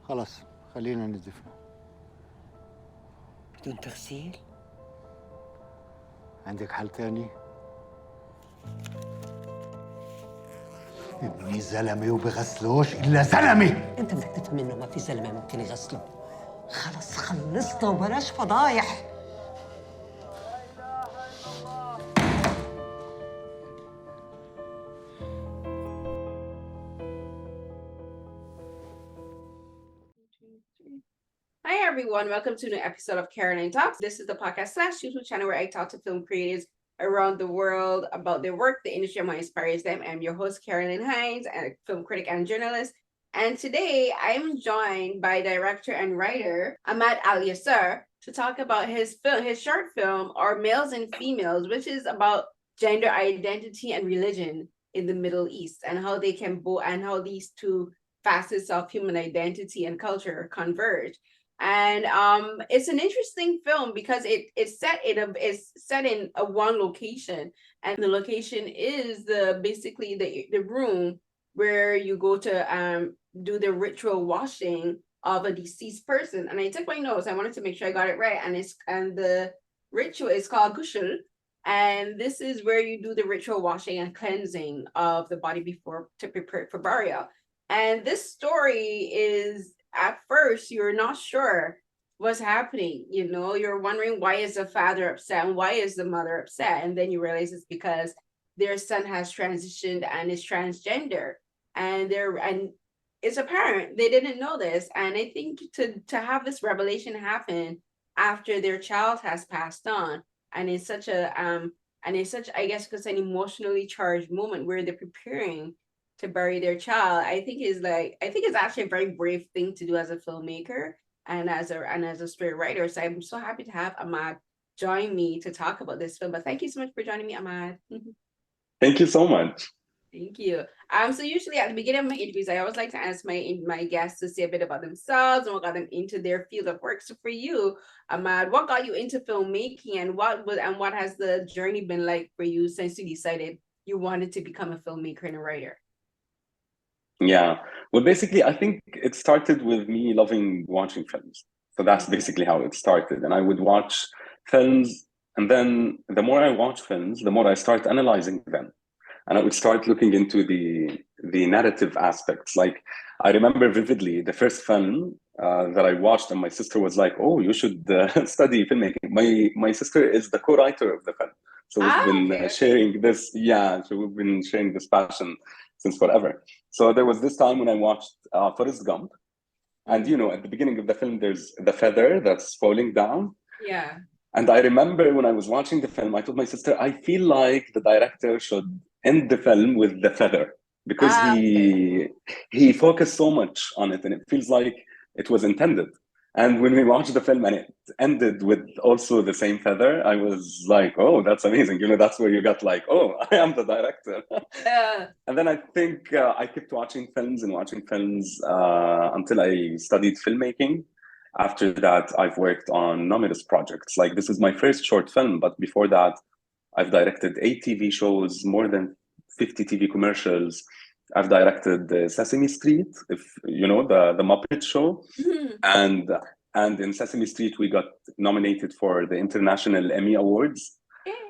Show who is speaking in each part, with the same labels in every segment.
Speaker 1: خلاص خلينا نزفه.
Speaker 2: بدون تغسيل؟
Speaker 1: عندك حل تاني؟ ابني زلمه وبغسلوش الا زلمه.
Speaker 2: انت بدك تفهم انه ما في زلمه ممكن يغسله. خلص خلصنا وبلاش فضايح.
Speaker 3: Hi everyone, welcome to a new episode of Carolyn Talks. This is the podcast / YouTube channel where I talk to film creators around the world about their work, the industry, and what inspires them. I'm your host, Carolyn Hines, a film critic and journalist. And today I'm joined by director and writer Ahmad Alyaseer to talk about his short film, Our Males and Females, which is about gender identity and religion in the Middle East and how they can and how these two facets of human identity and culture converge. And it's an interesting film because it's set in a one location, and the location is basically the room where you go to do the ritual washing of a deceased person. And I took my notes. I wanted to make sure I got it right. And the ritual is called ghusl, and this is where you do the ritual washing and cleansing of the body before to prepare it for burial. And this story is, at first, you're not sure what's happening. You know, you're wondering, why is the father upset and why is the mother upset? And then you realize it's because their son has transitioned and is transgender. And it's apparent they didn't know this. And I think to have this revelation happen after their child has passed on, and it's such I guess because an emotionally charged moment where they're preparing to bury their child, I think it's actually a very brave thing to do as a filmmaker and as a story writer. So I'm so happy to have Ahmad join me to talk about this film. But thank you so much for joining me, Ahmad.
Speaker 4: Thank you so much.
Speaker 3: Thank you. So usually at the beginning of my interviews, I always like to ask my guests to say a bit about themselves and what got them into their field of work. So for you, Ahmad, what got you into filmmaking, and what has the journey been like for you since you decided you wanted to become a filmmaker and a writer?
Speaker 4: Yeah, well, basically, I think it started with me loving watching films. So that's basically how it started. And I would watch films, and then the more I watch films, the more I start analyzing them. And I would start looking into the narrative aspects. Like, I remember vividly the first film that I watched, and my sister was like, "Oh, you should study filmmaking." My sister is the co-writer of the film. So we've been sharing this, so we've been sharing this passion since forever. So there was this time when I watched Forrest Gump, and at the beginning of the film, there's the feather that's falling down.
Speaker 3: Yeah.
Speaker 4: And I remember when I was watching the film, I told my sister, I feel like the director should end the film with the feather, because he focused so much on it, and it feels like it was intended. And when we watched the film and it ended with also the same feather, I was like, oh, that's amazing. That's where you got like, oh, I am the director. And then I think I kept watching films until I studied filmmaking. After that, I've worked on numerous projects. Like, this is my first short film, but before that, I've directed 8 TV shows, more than 50 TV commercials. I've directed Sesame Street, if you know, the Muppet Show. Mm-hmm. And in Sesame Street, we got nominated for the International Emmy Awards.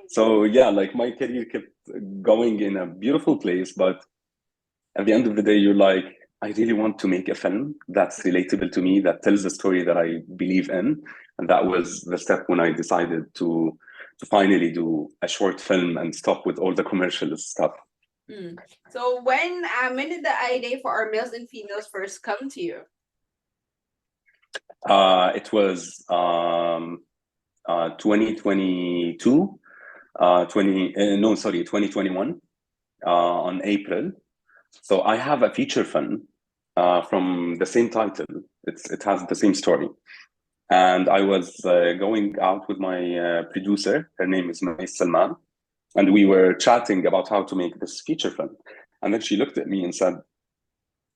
Speaker 4: So yeah, like, my career kept going in a beautiful place, but at the end of the day, you're like, I really want to make a film that's relatable to me, that tells a story that I believe in. And that was the step when I decided to finally do a short film and stop with all the commercial stuff.
Speaker 3: So when did the idea for Our Males and Females first come to you?
Speaker 4: It was 2022, 2021, on April. So I have a feature film from the same title. It has the same story. And I was going out with my producer. Her name is May Salman. And we were chatting about how to make this feature film. And then she looked at me and said,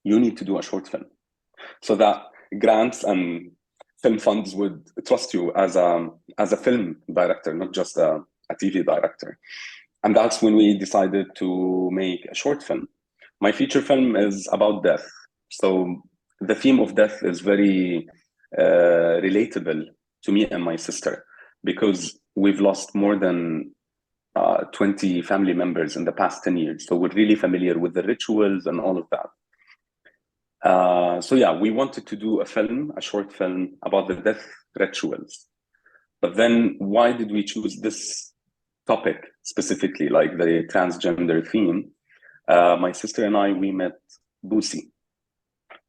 Speaker 4: you need to do a short film, so that grants and film funds would trust you as a film director, not just a TV director. And that's when we decided to make a short film. My feature film is about death. So the theme of death is very relatable to me and my sister, because we've lost more than 20 family members in the past 10 years. So we're really familiar with the rituals and all of that. So yeah, we wanted to do a short film about the death rituals. But then why did we choose this topic specifically, like the transgender theme? My sister and I, we met Boosie.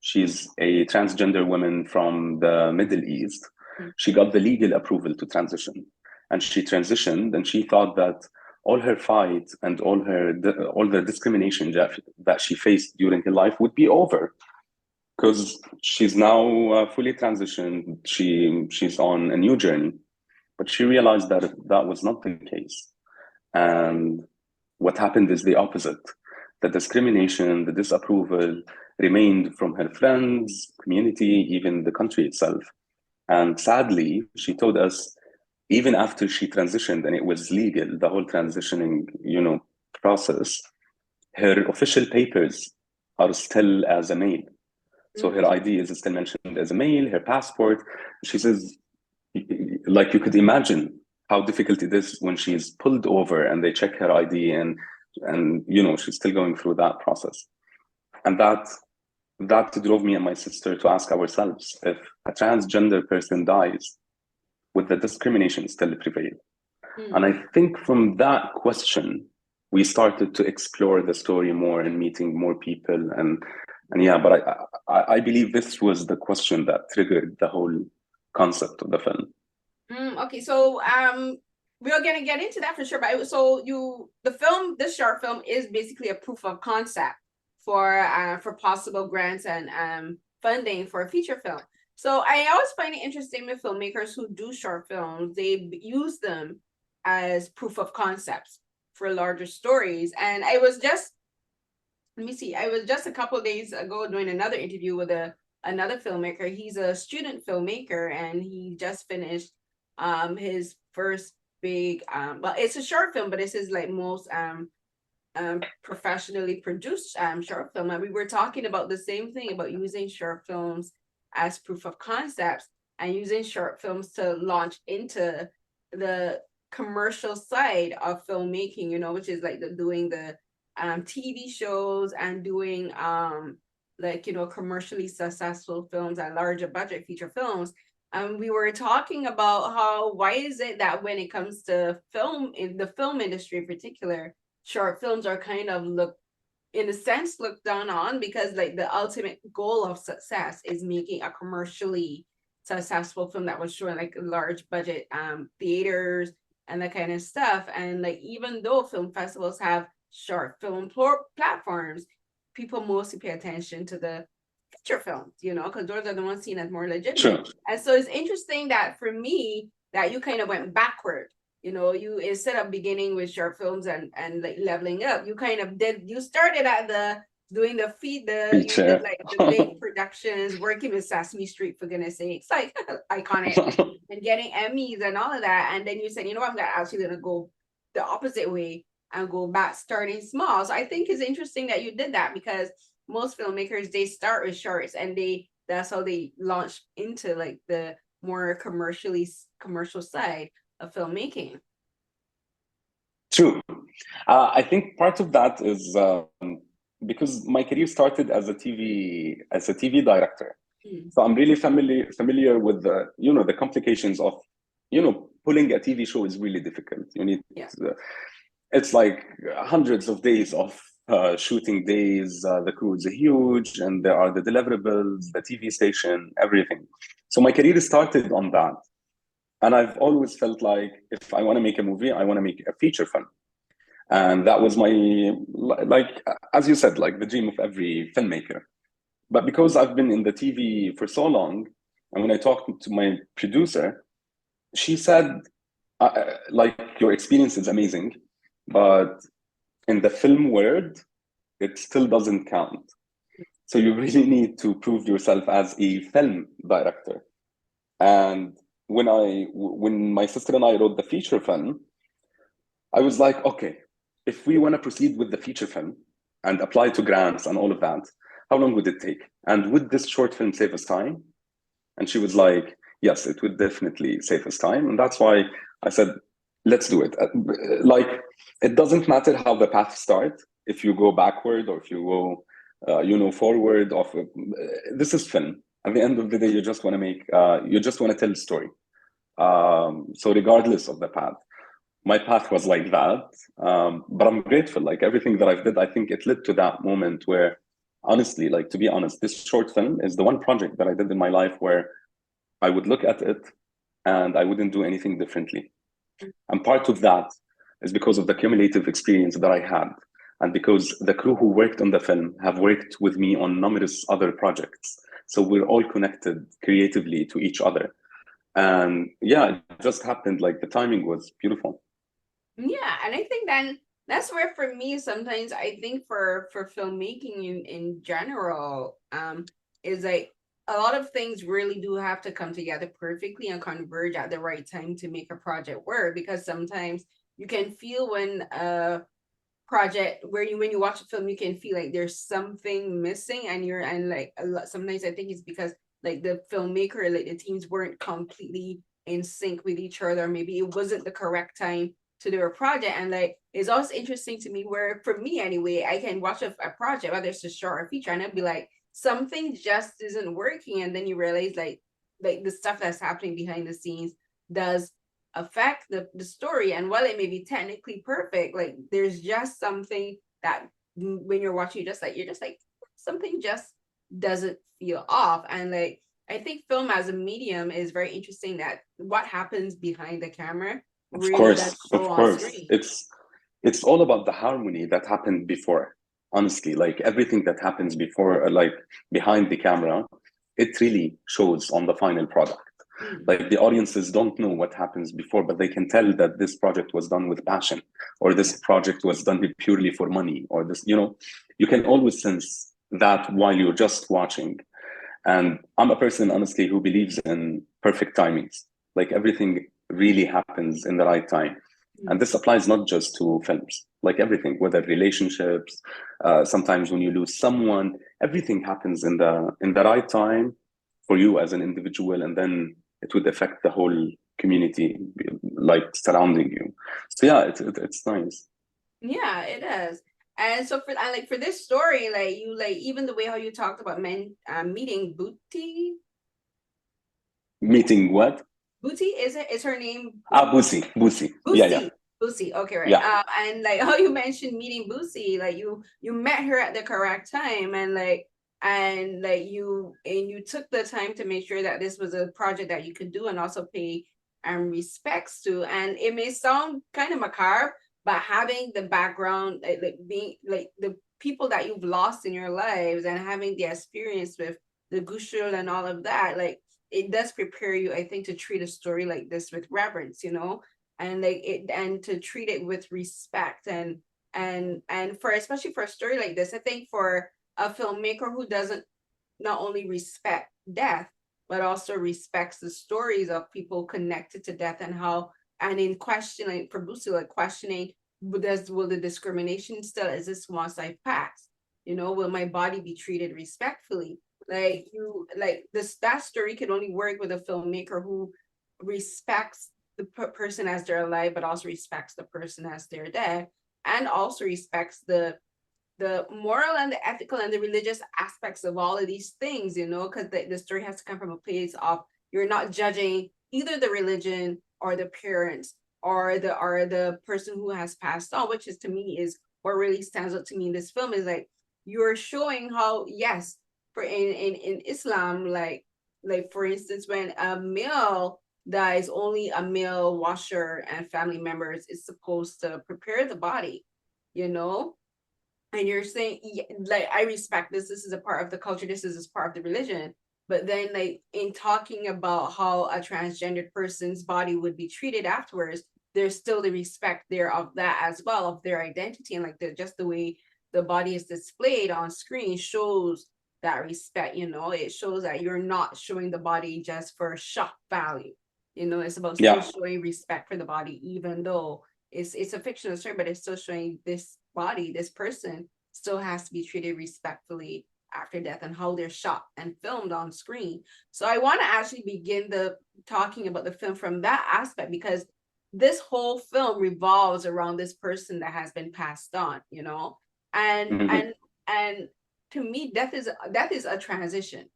Speaker 4: She's a transgender woman from the Middle East. She got the legal approval to transition, and she transitioned, and she thought that all her fight and all the discrimination that she faced during her life would be over, because she's now fully transitioned. She's on a new journey, but she realized that that was not the case. And what happened is the opposite. The discrimination, the disapproval remained from her friends, community, even the country itself. And sadly, she told us, even after she transitioned and it was legal, the whole transitioning, process, her official papers are still as a male. So her ID is still mentioned as a male, her passport. She says, like, you could imagine how difficult it is when she's pulled over and they check her ID and she's still going through that process. And that drove me and my sister to ask ourselves, if a transgender person dies, would the discrimination still prevail? And I think from that question, we started to explore the story more and meeting more people. And yeah, but I believe this was the question that triggered the whole concept of the film.
Speaker 3: Okay, so we're gonna get into that for sure. But this short film is basically a proof of concept for possible grants and funding for a feature film. So I always find it interesting with filmmakers who do short films. They use them as proof of concepts for larger stories. And I was just a couple of days ago doing another interview with another filmmaker. He's a student filmmaker, and he just finished his first big it's a short film, but it's his like most professionally produced short film. And we were talking about the same thing, about using short films as proof of concepts and using short films to launch into the commercial side of filmmaking, which is like doing the TV shows and doing commercially successful films and larger budget feature films. And we were talking about why is it that when it comes to film, in the film industry in particular, short films are kind of looked down on, because like the ultimate goal of success is making a commercially successful film that was showing like large budget theaters and that kind of stuff. And like, even though film festivals have short film platforms, people mostly pay attention to the feature films, because those are the ones seen as more legitimate.
Speaker 4: Sure.
Speaker 3: And so it's interesting that for me, that you kind of went backward. You, instead of beginning with short films and like leveling up, you started at doing the big productions, working with Sesame Street, for goodness sake. It's like iconic, and getting Emmys and all of that. And then you said, I'm actually going to go the opposite way and go back, starting small. So I think it's interesting that you did that, because most filmmakers, they start with shorts, and that's how they launch into like the more commercial side of filmmaking.
Speaker 4: True. I think part of that is because my career started as a TV director. So I'm really familiar with the complications of pulling a TV show is really difficult. You need it's like hundreds of days of shooting days. The crew is huge, and there are the deliverables, the TV station, everything. So my career started on that. And I've always felt like, if I want to make a movie, I want to make a feature film. And that was my, like, as you said, like the dream of every filmmaker. But because I've been in the TV for so long, and when I talked to my producer, she said, like, your experience is amazing, but in the film world, it still doesn't count. So you really need to prove yourself as a film director. And when my sister and I wrote the feature film, I was like, okay, if we want to proceed with the feature film and apply to grants and all of that, how long would it take? And would this short film save us time? And she was like, yes, it would definitely save us time. And that's why I said, let's do it. Like, it doesn't matter how the path starts, if you go backward or if you go, forward. This is film. At the end of the day, you just want to tell the story. So regardless of the path, my path was like that. But I'm grateful. Like everything that I've did, I think it led to that moment where, honestly, like to be honest, this short film is the one project that I did in my life where I would look at it and I wouldn't do anything differently. And part of that is because of the cumulative experience that I had, and because the crew who worked on the film have worked with me on numerous other projects. So we're all connected creatively to each other. And yeah, it just happened, like the timing was beautiful.
Speaker 3: Yeah, and I think then that's where for me sometimes I think for filmmaking in general, is like a lot of things really do have to come together perfectly and converge at the right time to make a project work, because sometimes you can feel when a project when you watch a film, you can feel like there's something missing, and like a lot, sometimes I think it's because like the filmmaker, like the teams weren't completely in sync with each other. Maybe it wasn't the correct time to do a project. And like it's also interesting to me where, for me anyway, I can watch a project, whether it's a short or feature, and I'll be like, something just isn't working. And then you realize like the stuff that's happening behind the scenes does affect the story. And while it may be technically perfect, like there's just something that when you're watching, you're just like something just doesn't feel off. And like I think film as a medium is very interesting, that what happens behind the camera really does show on screen.
Speaker 4: It's all about the harmony that happened before. Honestly, like everything that happens before, like behind the camera, it really shows on the final product. Like the audiences don't know what happens before, but they can tell that this project was done with passion, or this project was done purely for money, or this, you can always sense that while you're just watching. And I'm a person, honestly, who believes in perfect timings. Like everything really happens in the right time. And this applies not just to films, like everything, whether relationships, sometimes when you lose someone, everything happens in the right time for you as an individual, and then it would affect the whole community, like surrounding you. So yeah, it's nice.
Speaker 3: Yeah, it is. And so for this story, like you like even the way how you talked about men meeting Booty.
Speaker 4: Meeting what?
Speaker 3: Booty, is her name?
Speaker 4: Boosie. Yeah.
Speaker 3: Boosie. Okay, right.
Speaker 4: Yeah.
Speaker 3: And like how you mentioned meeting Boosie, like you met her at the correct time, and you took the time to make sure that this was a project that you could do and also pay respects to. And it may sound kind of macabre, but having the background, like being like the people that you've lost in your lives and having the experience with the gushul and all of that, like it does prepare you, I think, to treat a story like this with reverence, and like it, and to treat it with respect. And for, especially for a story like this, I think for a filmmaker who doesn't not only respect death, but also respects the stories of people connected to death, and how, and in questioning, for Boosie, like questioning, will the discrimination still exist once I pass? Will my body be treated respectfully? Like that story can only work with a filmmaker who respects the person as they're alive, but also respects the person as they're dead, and also respects the moral and the ethical and the religious aspects of all of these things, because the story has to come from a place of, you're not judging either the religion or the parents or the person who has passed on, which is, to me, is what really stands out to me in this film, is like you're showing how, yes, for in Islam, like for instance, when a male dies, only a male washer and family members is supposed to prepare the body, and you're saying, like, I respect this is a part of the culture, this is part of the religion, but then like in talking about how a transgendered person's body would be treated afterwards, there's still the respect there of that as well, of their identity, and like just the way the body is displayed on screen shows that respect. It shows that you're not showing the body just for shock value. It's about still showing respect for the body, even though it's a fictional story, but it's still showing this body, this person still has to be treated respectfully after death and how they're shot and filmed on screen. So I want to actually begin the talking about the film from that aspect, because this whole film revolves around this person that has been passed on, you know, and
Speaker 4: Mhm.
Speaker 3: and to me, death is a transition,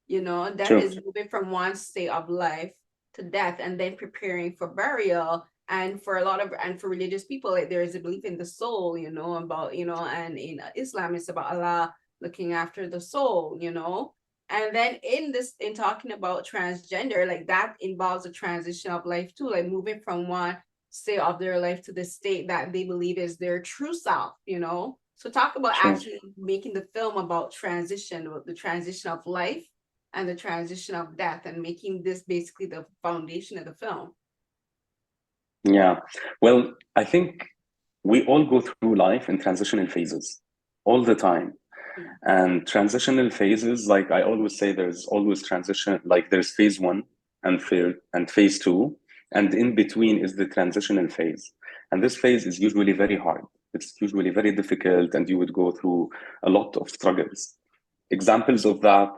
Speaker 3: you know. Death
Speaker 4: True.
Speaker 3: is moving from one state of life to death, and then preparing for burial. And for a lot of, and for religious people, like, there is a belief in the soul, you know, about, you know, and in Islam it's about Allah looking after the soul, you know. And then in talking about transgender, like, that involves a transition of life too, like moving from one state of their life to the state that they believe is their true self, you know. So talk about
Speaker 4: True.
Speaker 3: actually making the film about transition, the transition of life and the transition of death, and making this basically the foundation of the film.
Speaker 4: Yeah. Well, I think we all go through life in transitional phases all the time.
Speaker 3: Mm.
Speaker 4: And transitional phases, like I always say, there's always transition, like there's phase one and phase two, and in between is the transitional phase. And this phase is usually very hard. It's usually very difficult, and you would go through a lot of struggles. Examples of that,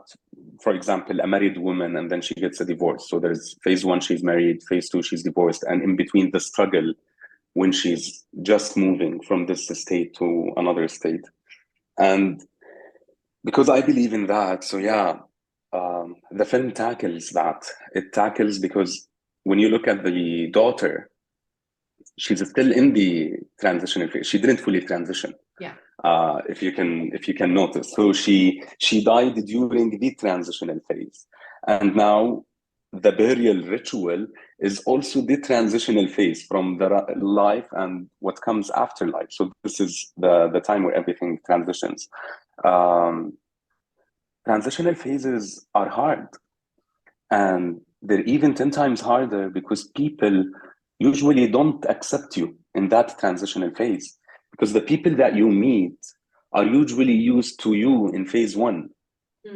Speaker 4: for example, a married woman and then she gets a divorce. So there's phase one, she's married, phase two, she's divorced, and in between the struggle when she's just moving from this state to another state. And because I believe in that, so yeah, the film tackles that. It tackles because when you look at the daughter, she's still in the transitional phase. She didn't fully transition.
Speaker 3: Yeah.
Speaker 4: If you can notice, so she died during the transitional phase, and now the burial ritual is also the transitional phase from the life and what comes after life. So this is the time where everything transitions. Um, Transitional phases are hard, and they're even 10 times harder because people usually don't accept you in that transitional phase, because the people that you meet are usually used to you in phase one.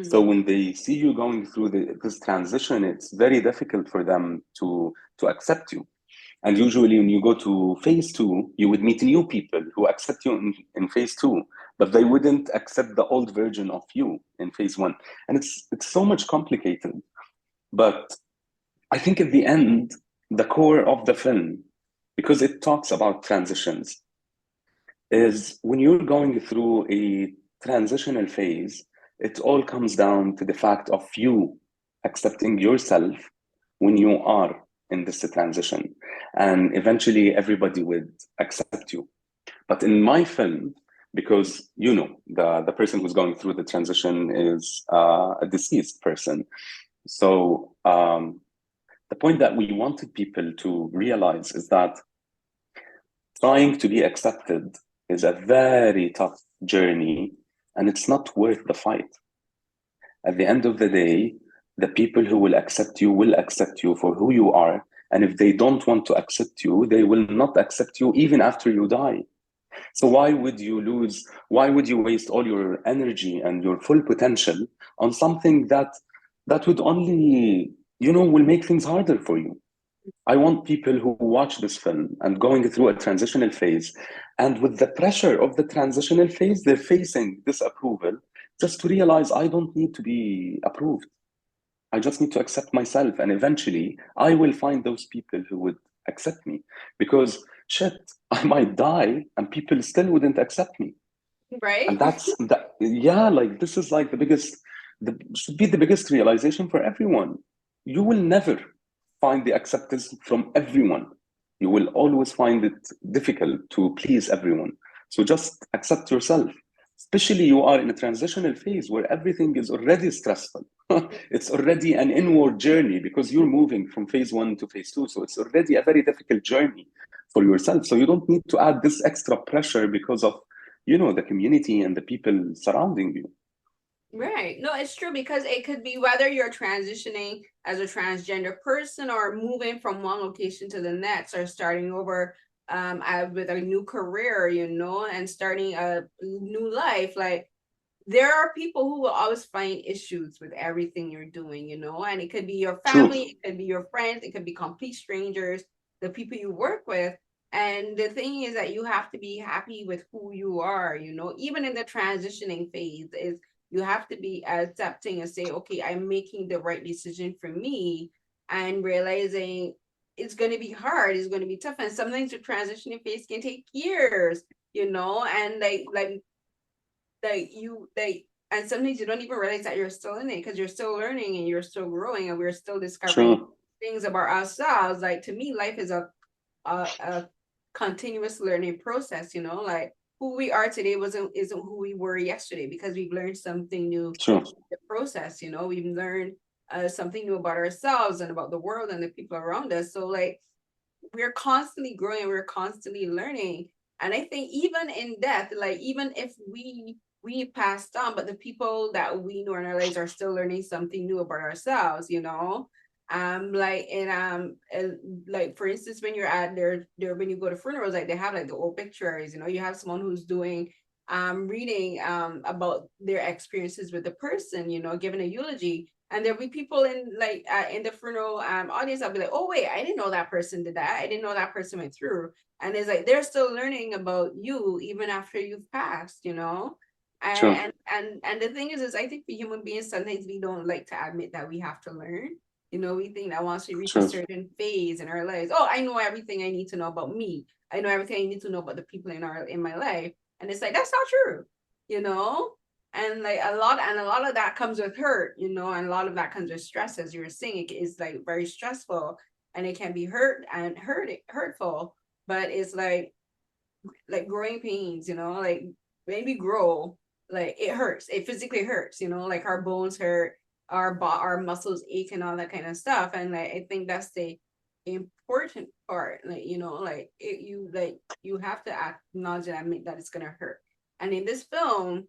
Speaker 4: So
Speaker 3: Mm.
Speaker 4: when they see you going through this transition, it's very difficult for them to accept you. And usually, when you go to phase two, you would meet new people who accept you in phase two, but they wouldn't accept the old version of you in phase one. And it's so much complicated. But I think at the end, the core of the film, because it talks about transitions, is when you're going through a transitional phase, it all comes down to the fact of you accepting yourself when you are in this transition. And eventually everybody would accept you. But in my film, because you know the person who's going through the transition is a deceased person. So the point that we wanted people to realize is that trying to be accepted is a very tough journey, and it's not worth the fight. At the end of the day, the people who will accept you for who you are. And if they don't want to accept you, they will not accept you even after you die. So why would you waste all your energy and your full potential on something that would only, will make things harder for you? I want people who watch this film and going through a transitional phase, and with the pressure of the transitional phase, they're facing disapproval, just to realize I don't need to be approved. I just need to accept myself. And eventually, I will find those people who would accept me. Because shit, I might die and people still wouldn't accept me. And
Speaker 3: Right.
Speaker 4: that's that. Yeah, like this is like should be the biggest realization for everyone. You will never find the acceptance from everyone. You will always find it difficult to please everyone. So just accept yourself. Especially you are in a transitional phase where everything is already stressful. It's already an inward journey because you're moving from phase one to phase two. So it's already a very difficult journey for yourself. So you don't need to add this extra pressure because of the community and the people surrounding you.
Speaker 3: Right. No, it's true, because it could be whether you're transitioning as a transgender person or moving from one location to the next, or starting over with a new career, you know, and starting a new life. Like, there are people who will always find issues with everything you're doing, you know, and it could be your
Speaker 4: True.
Speaker 3: family, it could be your friends, it could be complete strangers, the people you work with. And the thing is that you have to be happy with who you are, you know, even in the transitioning phase. Is you have to be accepting and say, okay, I'm making the right decision for me, and realizing it's going to be hard, it's going to be tough, and sometimes the transitioning phase can take years, you know, and and sometimes you don't even realize that you're still in it because you're still learning and you're still growing and we're still discovering
Speaker 4: True.
Speaker 3: things about ourselves. Like, to me, life is a continuous learning process, you know, like who we are today isn't who we were yesterday, because we've learned something new
Speaker 4: True.
Speaker 3: in the process, you know, we've learned something new about ourselves and about the world and the people around us. So like, we're constantly growing, we're constantly learning. And I think even in death, like even if we passed on, but the people that we know in our lives are still learning something new about ourselves, you know. Like for instance, when you're at there when you go to funerals, like they have like the obituaries, you know, you have someone who's doing reading about their experiences with the person, you know, giving a eulogy. And there'll be people in the funeral audience. I'll be like, oh wait, I didn't know that person did that. I didn't know that person went through. And it's like they're still learning about you even after you've passed, you know.
Speaker 4: True.
Speaker 3: And the thing is I think for human beings, sometimes we don't like to admit that we have to learn. You know, we think that once we reach a
Speaker 4: True.
Speaker 3: certain phase in our lives, oh, I know everything I need to know about me. I know everything I need to know about the people in my life. And it's like, that's not true, you know? And like a lot of that comes with hurt, you know, and a lot of that comes with stress, as you were saying. It is like very stressful and it can be hurtful, but it's like growing pains, you know, like maybe grow, like it hurts, it physically hurts, you know, like our bones hurt, our muscles ache and all that kind of stuff. And like I think that's the important part, like, you know, like you have to acknowledge and admit that it's gonna hurt. And in this film,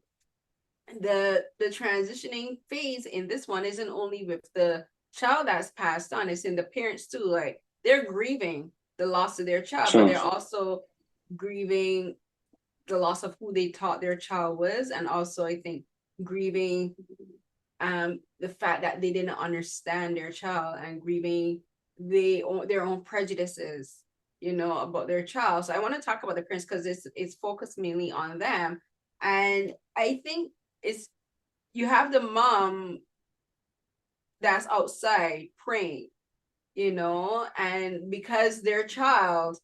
Speaker 3: the transitioning phase in this one isn't only with the child that's passed on, it's in the parents too. Like they're grieving the loss of their child, but
Speaker 4: True.
Speaker 3: they're also grieving the loss of who they thought their child was, and also I think grieving the fact that they didn't understand their child, and grieving their own prejudices, you know, about their child. So I want to talk about the parents because it's focused mainly on them. And I think it's, you have the mom that's outside praying, you know, and because their child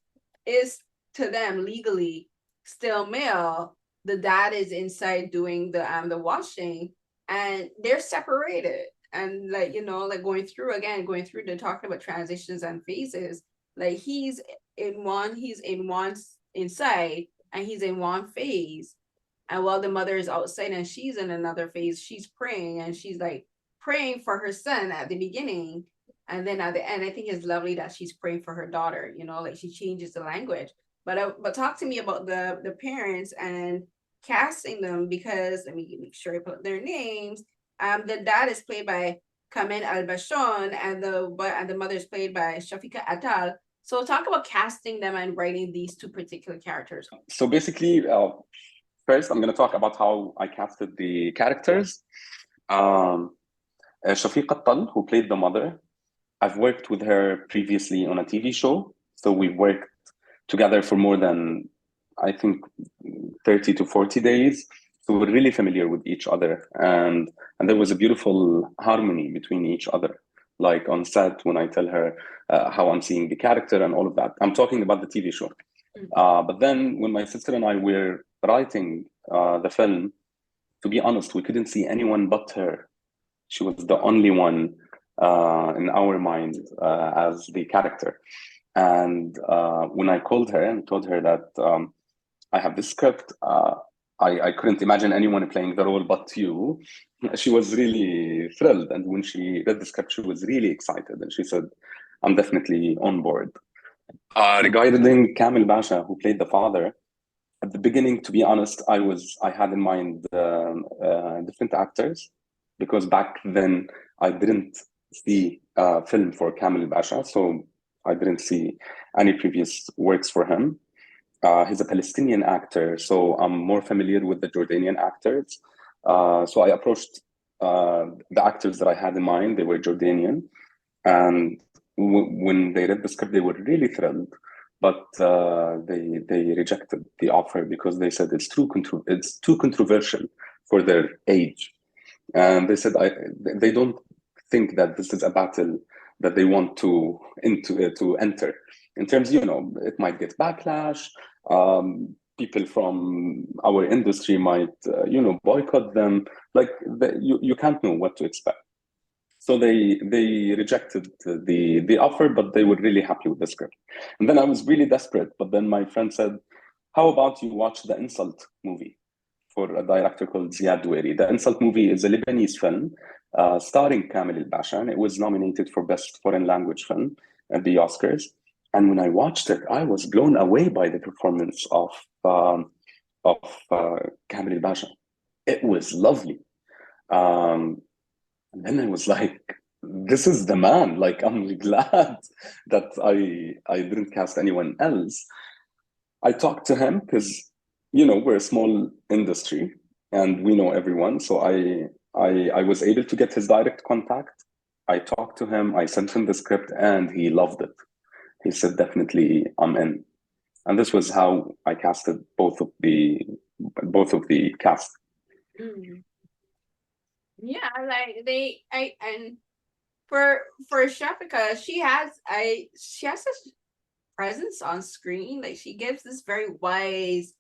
Speaker 3: is to them legally still male, the dad is inside doing the washing, and they're separated. And like, you know, like going through the talking about transitions and phases, like he's in one inside and he's in one phase, and while the mother is outside and she's in another phase, she's praying, and she's like praying for her son at the beginning. And then at the end, I think it's lovely that she's praying for her daughter, you know, like she changes the language. But talk to me about the parents and casting them, because let me make sure I put their names. The dad is played by Kamal El Basha, and the mother is played by Shafiqa Al Tal. So talk about casting them and writing these two particular characters.
Speaker 4: So basically, first I'm going to talk about how I casted the characters. Shafiqa Al Tal, who played the mother, I've worked with her previously on a TV show. So we've worked together for more than, I think, 30 to 40 days. So we're really familiar with each other. And there was a beautiful harmony between each other. Like on set, when I tell her how I'm seeing the character and all of that. I'm talking about the TV show. But then when my sister and I were writing the film, to be honest, we couldn't see anyone but her. She was the only one in our mind as the character. And when I called her and told her that I have this script, I couldn't imagine anyone playing the role but you. She was really thrilled. And when she read the script, she was really excited. And she said, I'm definitely on board. Regarding Kamal El Basha, who played the father, at the beginning, to be honest, I had in mind different actors, because back then I didn't see a film for Kamal El Basha, so I didn't see any previous works for him. He's a Palestinian actor, so I'm more familiar with the Jordanian actors. So I approached the actors that I had in mind. They were Jordanian, and when they read the script, they were really thrilled. But they rejected the offer because they said it's too controversial for their age. and they said they don't think that this is a battle that they want to enter. In terms, it might get backlash. People from our industry might, boycott them. Like you can't know what to expect. So they rejected the offer, but they were really happy with the script. And then I was really desperate. But then my friend said, "How about you watch the Insult movie for a director called Ziad Doueri?" The Insult movie is a Lebanese film starring Kamal El Basha, and it was nominated for Best Foreign Language Film at the Oscars. And when I watched it, I was blown away by the performance of Kamal El Basha. It was lovely. And then I was like, this is the man. Like, I'm glad that I didn't cast anyone else. I talked to him because, we're a small industry and we know everyone. So I was able to get his direct contact. I talked to him, I sent him the script, and he loved it. He said, definitely, I'm in. And this was how I casted both of the cast.
Speaker 3: Mm. Yeah, like and for Shafiqa, she has such presence on screen. Like she gives this very wise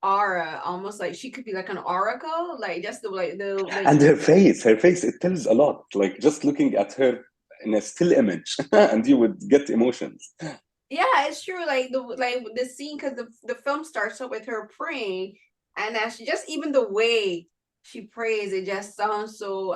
Speaker 3: aura, almost like she could be like an oracle, like just
Speaker 4: And her face, it tells a lot. Like just looking at her in a still image, and you would get emotions.
Speaker 3: Yeah, it's true. Like the scene, because the film starts up with her praying, and that's just even the way she prays, it just sounds so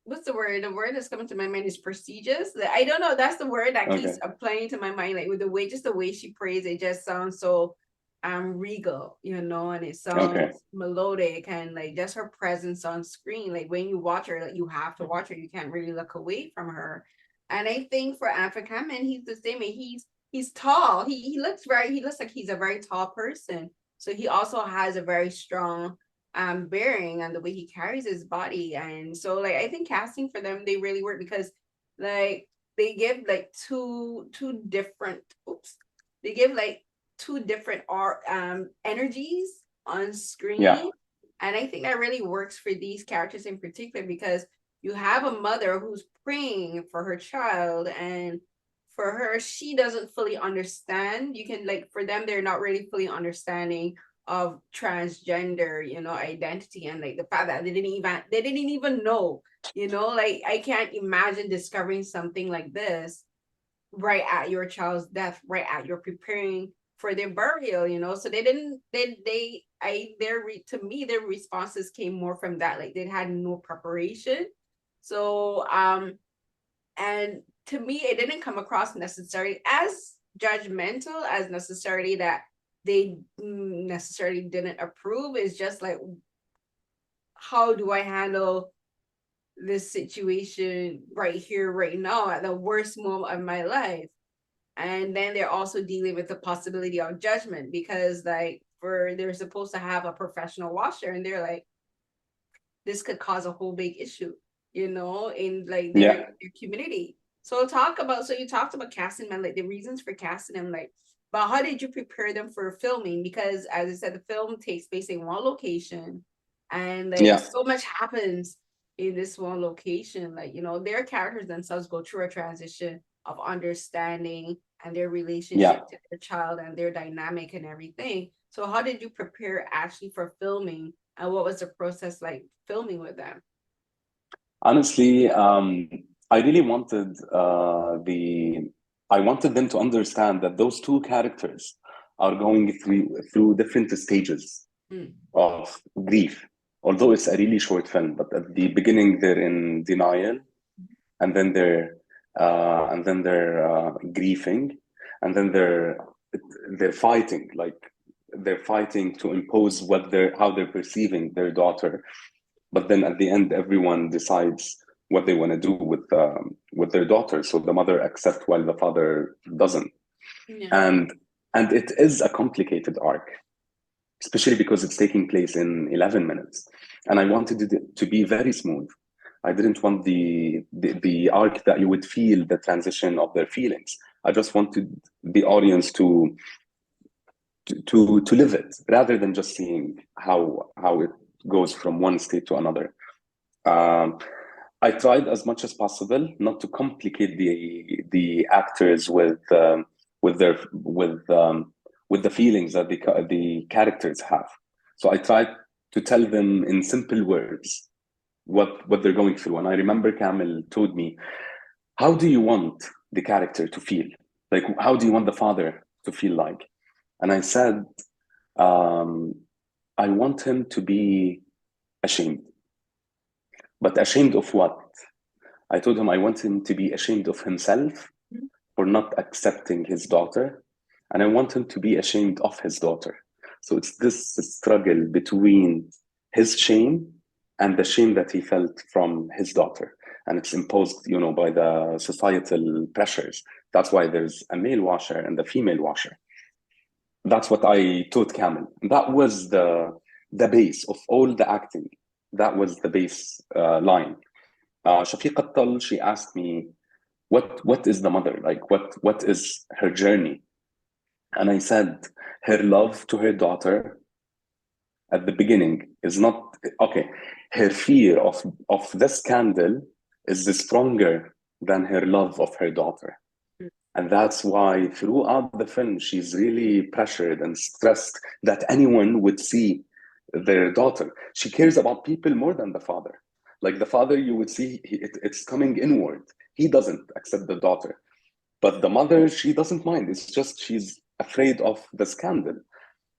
Speaker 3: what's the word? The word that's coming to my mind is prestigious. I don't know. That's the word that keeps playing to my mind. Like with the way she prays, it just sounds so regal, and it sounds melodic, and like just her presence on screen. Like when you watch her, like you have to watch her. You can't really look away from her. And I think for African man, he's the same. He's tall. He looks like he's a very tall person. So he also has a very strong bearing and the way he carries his body. And so like I think casting for them, they really work because like they give like two different they give like two different energies on screen.
Speaker 4: Yeah.
Speaker 3: And I think that really works for these characters in particular because you have a mother who's praying for her child, and for her, she doesn't fully understand. You can like for them, they're not really fully understanding of transgender, identity, and like the fact that they didn't even know, like I can't imagine discovering something like this right at your child's death, right at your preparing for their burial, so they didn't to me their responses came more from that, like they had no preparation. So and to me it didn't come across necessarily as judgmental as necessarily that they necessarily didn't approve. It's just like, how do I handle this situation right here, right now, at the worst moment of my life? And then they're also dealing with the possibility of judgment because like they're supposed to have a professional washer, and they're like, this could cause a whole big issue, in like their community. So you talked about casting them, like the reasons for casting them, like, but how did you prepare them for filming? Because as I said, the film takes place in one location, and like so much happens in this one location. Like, their characters themselves go through a transition of understanding and their relationship to their child and their dynamic and everything. So how did you prepare actually for filming, and what was the process like filming with them?
Speaker 4: Honestly, I really wanted I wanted them to understand that those two characters are going through different stages of grief. Although it's a really short film, but at the beginning they're in denial, and then they're grieving, and then they're fighting. Like they're fighting to impose how they're perceiving their daughter. But then at the end, everyone decides what they want to do with their daughter. So the mother accepts while the father doesn't. And it is a complicated arc, especially because it's taking place in 11 minutes. And I wanted it to be very smooth. I didn't want the arc that you would feel the transition of their feelings. I just wanted the audience to to live it rather than just seeing how it goes from one state to another. I tried as much as possible not to complicate the actors with their with the feelings that the characters have. So I tried to tell them in simple words what they're going through. And I remember Kamel told me, "How do you want the character to feel? Like, how do you want the father to feel like?" And I said, "I want him to be ashamed." But ashamed of what? I told him I want him to be ashamed of himself for not accepting his daughter, and I want him to be ashamed of his daughter. So it's this struggle between his shame and the shame that he felt from his daughter. And it's imposed, by the societal pressures. That's why there's a male washer and a female washer. That's what I taught Kamel. That was the base of all the acting. That was the base line. Shafiqa Al Tal, she asked me, what is the mother? Like, what is her journey? And I said, her love to her daughter at the beginning is not, okay, her fear of the scandal is stronger than her love of her daughter. And that's why throughout the film, she's really pressured and stressed that anyone would see their daughter. She cares about people more than the father. Like the father, you would see it's coming inward. He doesn't accept the daughter. But the mother, she doesn't mind. It's just she's afraid of the scandal.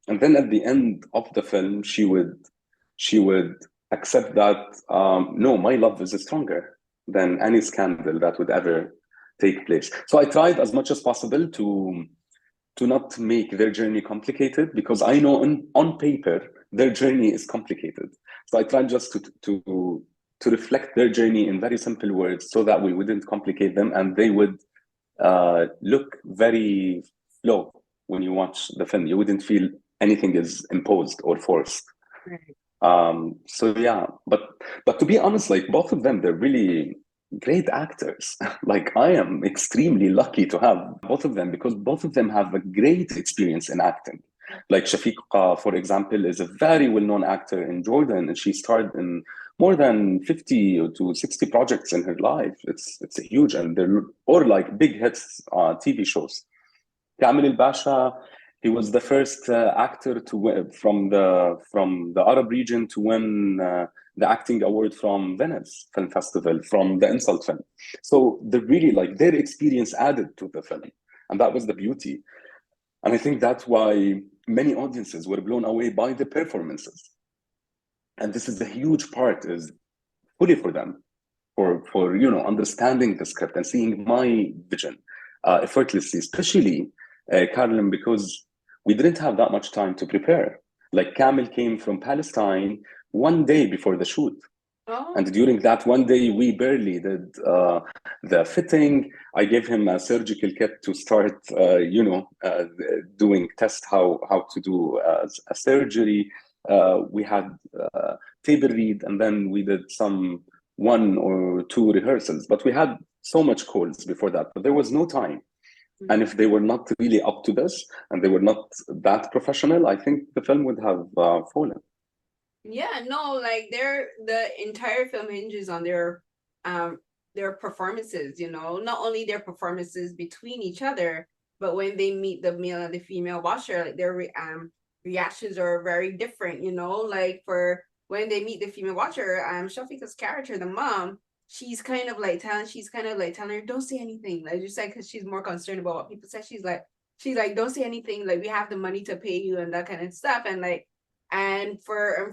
Speaker 4: And then at the end of the film, she would accept that, no, my love is stronger than any scandal that would ever take place. So I tried as much as possible to not make their journey complicated, because I know on paper their journey is complicated. So I tried just to reflect their journey in very simple words, so that we wouldn't complicate them and they would look very flow when you watch the film. You wouldn't feel anything is imposed or forced.
Speaker 3: Right.
Speaker 4: So yeah, but to be honest, like both of them, they're really great actors. Like I am extremely lucky to have both of them, because both of them have a great experience in acting. Like Shafiqa, for example, is a very well-known actor in Jordan, and she starred in more than 50 to 60 projects in her life. It's a huge, and they're or like big hits TV shows. Kamal El Basha, he was the first actor to win, from the Arab region to win the acting award from Venice Film Festival, from the Insult film. So they're really like, their experience added to the film, and that was the beauty. And I think that's why many audiences were blown away by the performances. And this is a huge part, is fully for them, for understanding the script and seeing my vision effortlessly, especially Carolyn, because we didn't have that much time to prepare. Like Kamel came from Palestine one day before the shoot.
Speaker 3: Oh.
Speaker 4: And during that one day, we barely did the fitting. I gave him a surgical kit to start, doing test how to do a surgery. We had table read, and then we did some 1 or 2 rehearsals. But we had so much calls before that, but there was no time. And if they were not really up to this and they were not that professional, I think the film would have fallen.
Speaker 3: Yeah, no, like the entire film hinges on their performances, not only their performances between each other, but when they meet the male and the female washer, like their reactions are very different, like for when they meet the female watcher, Shafiqa's character, the mom, she's kind of like telling her, don't say anything, like just like, because she's more concerned about what people say. She's like, don't say anything, like we have the money to pay you and that kind of stuff. And like, and for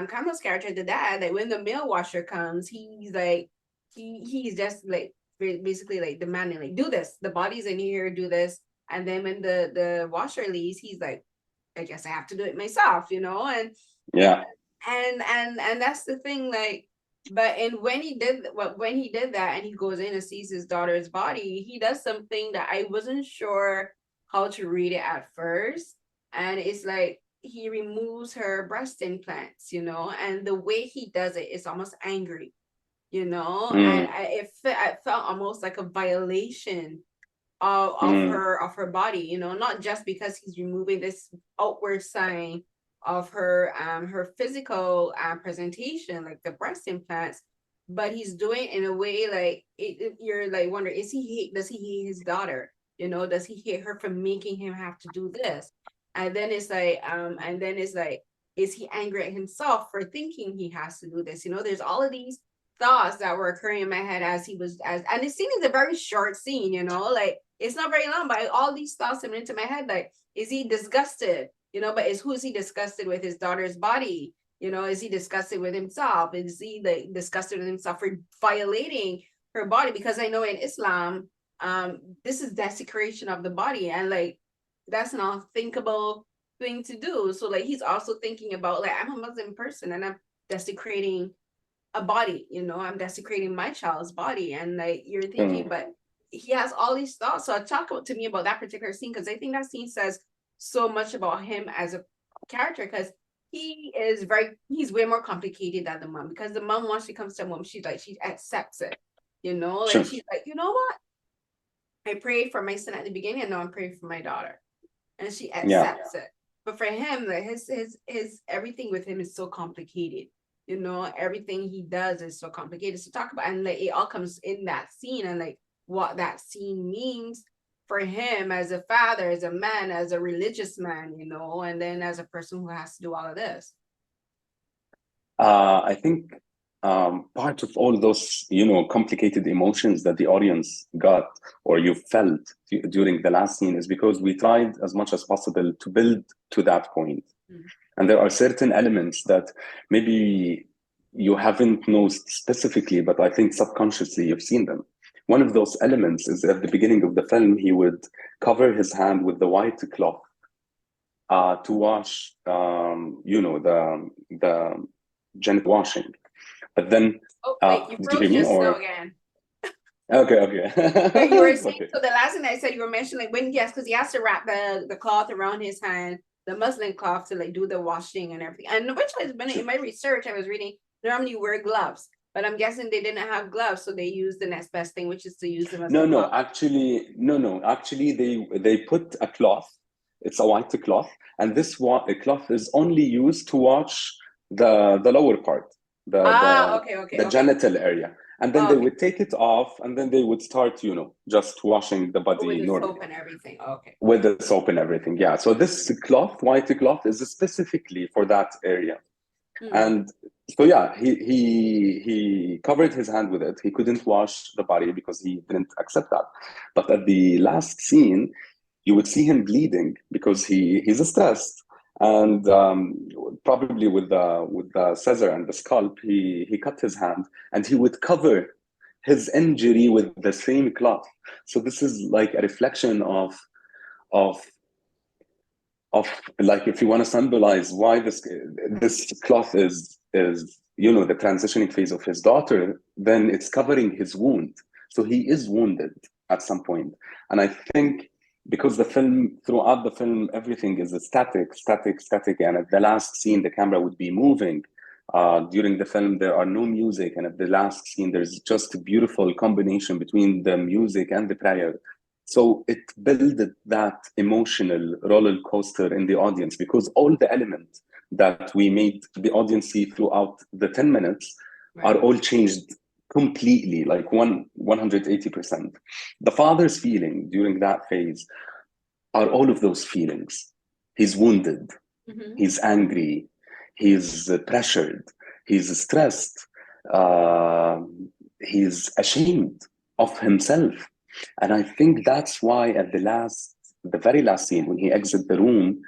Speaker 3: Kamal's character, the dad, like when the male washer comes, he's like, he's just like basically like demanding, like, do this, the body's in here, do this. And then when the washer leaves, he's like, I guess I have to do it myself, and
Speaker 4: yeah,
Speaker 3: and that's the thing, like. But and when he did that and he goes in and sees his daughter's body, he does something that I wasn't sure how to read it at first. And it's like he removes her breast implants, and the way he does it is almost angry, and it felt almost like a violation of her body, you know, not just because he's removing this outward sign of her physical presentation, like the breast implants, but he's doing it in a way like you're like wondering, does he hate his daughter? You know, does he hate her for making him have to do this? And then it's like, is he angry at himself for thinking he has to do this? You know, there's all of these thoughts that were occurring in my head as and the scene is a very short scene, you know, like it's not very long, but all these thoughts come into my head, like, is he disgusted? You know, but who is he disgusted with? His daughter's body? You know, is he disgusted with himself? Is he like disgusted with himself for violating her body? Because I know in Islam, this is desecration of the body, and like that's an unthinkable thing to do. So like he's also thinking about, like, I'm a Muslim person and I'm desecrating a body, you know, I'm desecrating my child's body, and like you're thinking, but he has all these thoughts. So talk to me about that particular scene, because I think that scene says so much about him as a character, because he's way more complicated than the mom, because the mom, once she comes to mom, she accepts it, you know, like she's like, you know what, I prayed for my son at the beginning and now I'm praying for my daughter, and she accepts it. But for him, like his everything with him is so complicated, you know, everything he does is so complicated. So talk about, and like it all comes in that scene, and like what that scene means for him as a father, as a man, as a religious man, you know, and then as a person who has to do all of this.
Speaker 4: I think part of all those, you know, complicated emotions that the audience got or you felt during the last scene is because we tried as much as possible to build to that point. And there are certain elements that maybe you haven't noticed specifically, but I think subconsciously you've seen them. One of those elements is at the beginning of the film, he would cover his hand with the white cloth to wash, you know, the genital washing. But then,
Speaker 3: You
Speaker 4: did
Speaker 3: froze
Speaker 4: you hear me?
Speaker 3: just
Speaker 4: Or
Speaker 3: now again.
Speaker 4: Okay.
Speaker 3: You were saying,
Speaker 4: Okay.
Speaker 3: so the last thing I said, you were mentioning, like, when, yes, because he has to wrap the cloth around his hand, the muslin cloth, to like do the washing and everything. And which has been in my research, I was reading, normally you wear gloves, but I'm guessing they didn't have gloves, so they used the next best thing, which is to use the muslin cloth.
Speaker 4: Actually, they put a cloth. It's a white cloth, and this cloth is only used to wash the lower part, the genital area. And then they would take it off, and then they would start, you know, just washing the body
Speaker 3: with the
Speaker 4: normally.
Speaker 3: soap and everything.
Speaker 4: With the soap and everything, yeah. So this cloth, white cloth, is specifically for that area. And so yeah, he covered his hand with it. He couldn't wash the body because he didn't accept that. But at the last scene, you would see him bleeding because he's stressed. And probably with the scissor and the scalp, he cut his hand, and he would cover his injury with the same cloth. So this is like a reflection of like, if you want to symbolize why this cloth is, you know, the transitioning phase of his daughter, then it's covering his wound. So he is wounded at some point. And I think because throughout the film, everything is static, and at the last scene, the camera would be moving. During the film, there are no music, and at the last scene, there's just a beautiful combination between the music and the prayer. So it built that emotional roller coaster in the audience, because all the elements that we made the audience see throughout the 10 minutes are all changed completely, like 180%. The father's feeling during that phase are all of those feelings. He's wounded, he's angry, he's pressured, he's stressed, he's ashamed of himself. And I think that's why at the very last scene, when he exits the room,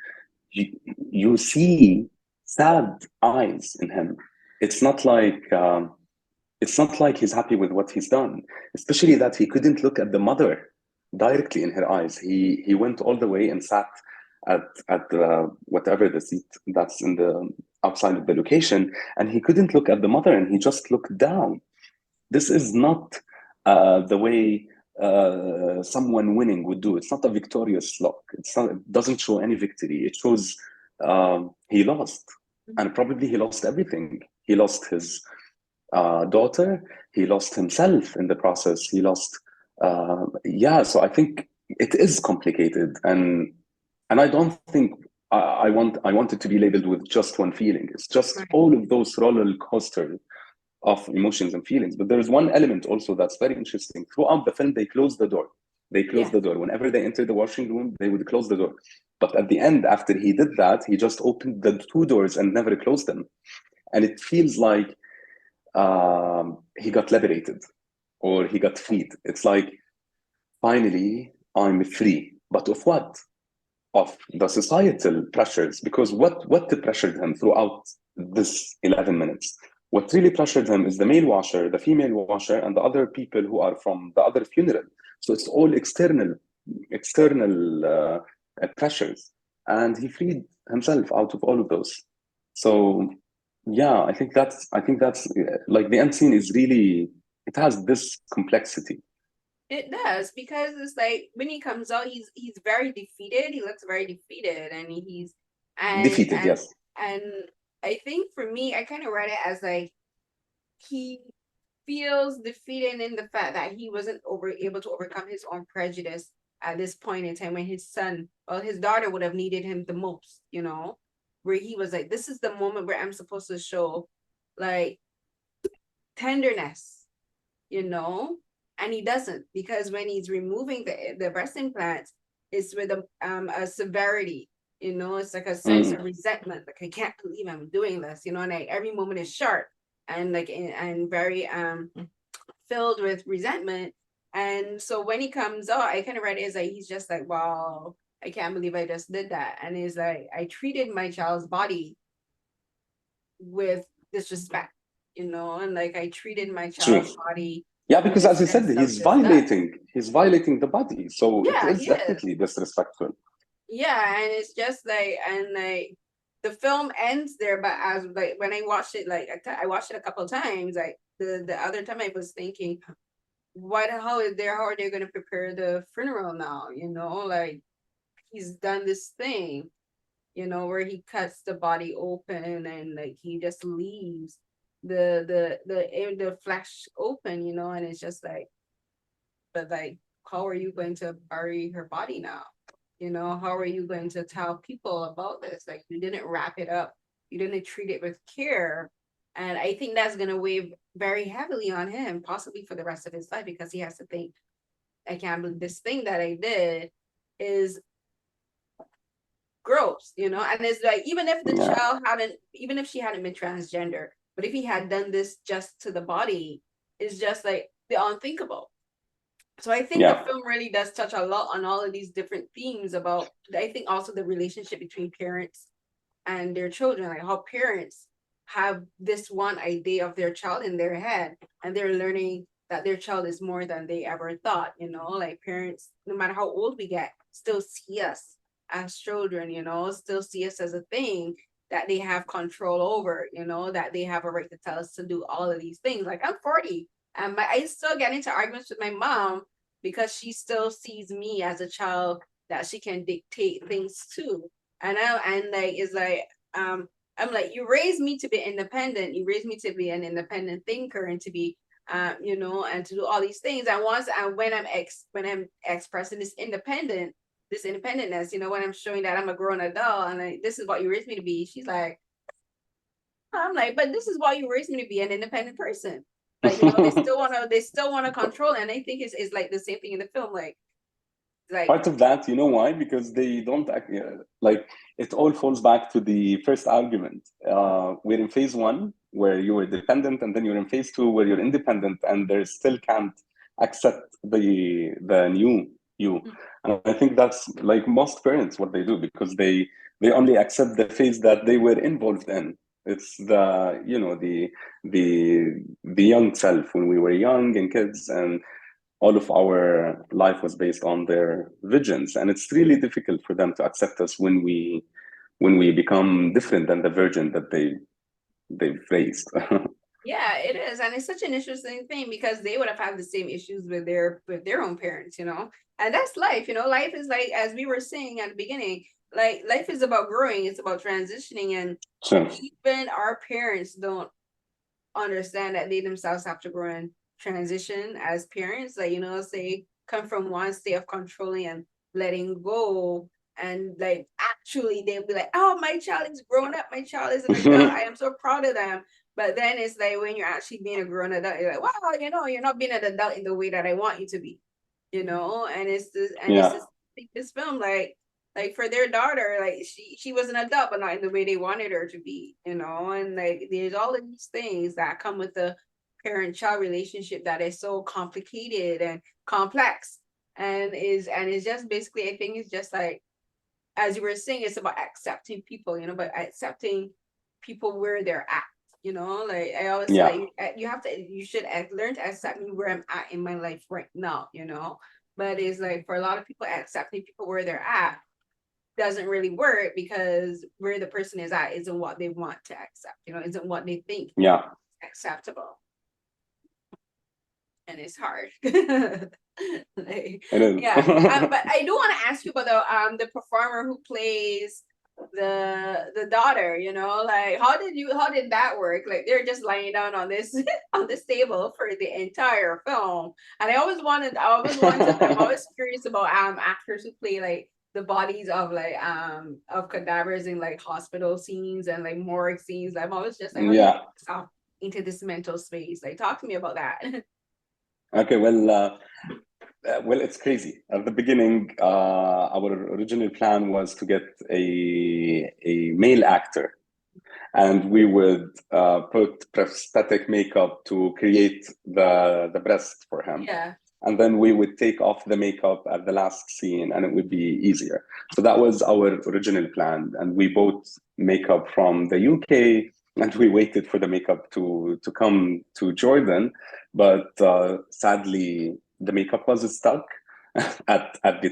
Speaker 4: you see sad eyes in him. It's not like he's happy with what he's done, especially that he couldn't look at the mother directly in her eyes. He went all the way and sat at whatever the seat that's in the outside of the location, and he couldn't look at the mother, and he just looked down. This is not the way someone winning would do. It's not a victorious look. It doesn't show any victory. It shows he lost, and probably he lost everything. He lost his daughter. He lost himself in the process. He lost. So I think it is complicated, and I don't think I want it to be labeled with just one feeling. It's just
Speaker 3: Right.
Speaker 4: all of those roller coasters of emotions and feelings. But there's one element also that's very interesting. Throughout the film, they close the door. They close
Speaker 3: Yeah.
Speaker 4: the door. Whenever they enter the washing room, they would close the door. But at the end, after he did that, he just opened the two doors and never closed them. And it feels like he got liberated or he got freed. It's like, finally, I'm free. But of what? Of the societal pressures. Because what pressured him throughout this 11 minutes? What really pressured him is the male washer, the female washer, and the other people who are from the other funeral. So it's all external pressures. And he freed himself out of all of those. So yeah, I think that's like the end scene is really, it has this complexity.
Speaker 3: It does, because it's like when he comes out, he's very defeated. He looks very defeated, and he's
Speaker 4: Defeated, yes.
Speaker 3: and I think for me, I kind of read it as like he feels defeated in the fact that he wasn't able to overcome his own prejudice at this point in time when his daughter would have needed him the most, you know, where he was like, this is the moment where I'm supposed to show like tenderness, you know, and he doesn't, because when he's removing the breast implants, it's with a severity, you know, it's like a sense of resentment, like I can't believe I'm doing this, you know, and like every moment is sharp and like and very filled with resentment. And so when he comes out, I kind of read it as like he's just like, wow, I can't believe I just did that. And he's like, I treated my child's body with disrespect, you know, and like I treated my child's
Speaker 4: True.
Speaker 3: body.
Speaker 4: Yeah, because
Speaker 3: with a
Speaker 4: as you said,
Speaker 3: sense of disgust.
Speaker 4: he's violating the body. So it
Speaker 3: Yeah,
Speaker 4: is
Speaker 3: he is.
Speaker 4: definitely disrespectful.
Speaker 3: Yeah, and it's just like, and like the film ends there, but as like when I watched it, like I watched it a couple of times. Like the other time, I was thinking, how are they going to prepare the funeral now? You know, like he's done this thing, you know, where he cuts the body open and like he just leaves the flesh open, you know, and it's just like, but like, how are you going to bury her body now? You know, how are you going to tell people about this? Like, you didn't wrap it up, you didn't treat it with care. And I think that's going to weigh very heavily on him, possibly for the rest of his life, because he has to think, I can't believe this thing that I did is gross, you know? And it's like, even if the
Speaker 4: Yeah.
Speaker 3: child hadn't, even if she hadn't been transgender, but if he had done this just to the body, it's just like the unthinkable. So I think the film really does touch a lot on all of these different themes about, I think also the relationship between parents and their children, like how parents have this one idea of their child in their head, and they're learning that their child is more than they ever thought, you know, like parents, no matter how old we get, still see us as children, you know, still see us as a thing that they have control over, you know, that they have a right to tell us to do all of these things. Like I'm 40 and I still get into arguments with my mom because she still sees me as a child that she can dictate things to. And like it's like I'm like, you raised me to be independent. You raised me to be an independent thinker and to be you know, and to do all these things. And when I'm expressing this independentness, you know, when I'm showing that I'm a grown adult and like, this is what you raised me to be, she's like, I'm like, but this is why you raised me to be an independent person. But you know, they still wanna control. And I think it's like the same thing in the film. Like
Speaker 4: Part of that, you know why? Because they don't like, it all falls back to the first argument. We're in phase one where you were dependent, and then you're in phase two where you're independent, and they still can't accept the new you. And I think that's like most parents what they do, because they only accept the phase that they were involved in. It's the, you know, the young self when we were young and kids, and all of our life was based on their visions, and it's really difficult for them to accept us when we become different than the virgin that they've raised.
Speaker 3: yeah, it is. And it's such an interesting thing because they would have had the same issues with their own parents, you know. And that's life, you know. Life is like, as we were saying at the beginning, like life is about growing, it's about transitioning. And
Speaker 4: Sure.
Speaker 3: even our parents don't understand that they themselves have to grow and transition as parents. Like, you know, say come from one state of controlling and letting go, and like actually they'll be like, oh, my child is grown up, my child is an adult, I am so proud of them. But then it's like when you're actually being a grown adult, you're like, wow, you know, you're not being an adult in the way that I want you to be, you know. And it's this, and it's this, this film, like for their daughter, like she was an adult, but not in the way they wanted her to be, you know. And like there's all of these things that come with the parent-child relationship that is so complicated and complex, and is just basically, I think it's just like, as you were saying, it's about accepting people, you know, but accepting people where they're at, you know. Like I always say, like, you should learn to accept me where I'm at in my life right now, you know. But it's like for a lot of people, accepting people where they're at doesn't really work, because where the person is at isn't what they want to accept, you know, isn't what they think is acceptable. And it's hard. Like,
Speaker 4: It is.
Speaker 3: but I do want to ask you about the performer who plays the daughter, you know, like how did that work? Like they're just lying down on this on this table for the entire film. And I'm always curious about actors who play like the bodies of like of cadavers in like hospital scenes and like morgue scenes. I'm always just like, how do you get yourself into this mental space? Like talk to me about that.
Speaker 4: Okay, well, it's crazy. At the beginning, our original plan was to get a male actor, and we would put prosthetic makeup to create the breast for him.
Speaker 3: Yeah.
Speaker 4: And then we would take off the makeup at the last scene, and it would be easier. So that was our original plan, and we bought makeup from the UK, and we waited for the makeup to come to Jordan. But sadly, the makeup was stuck at the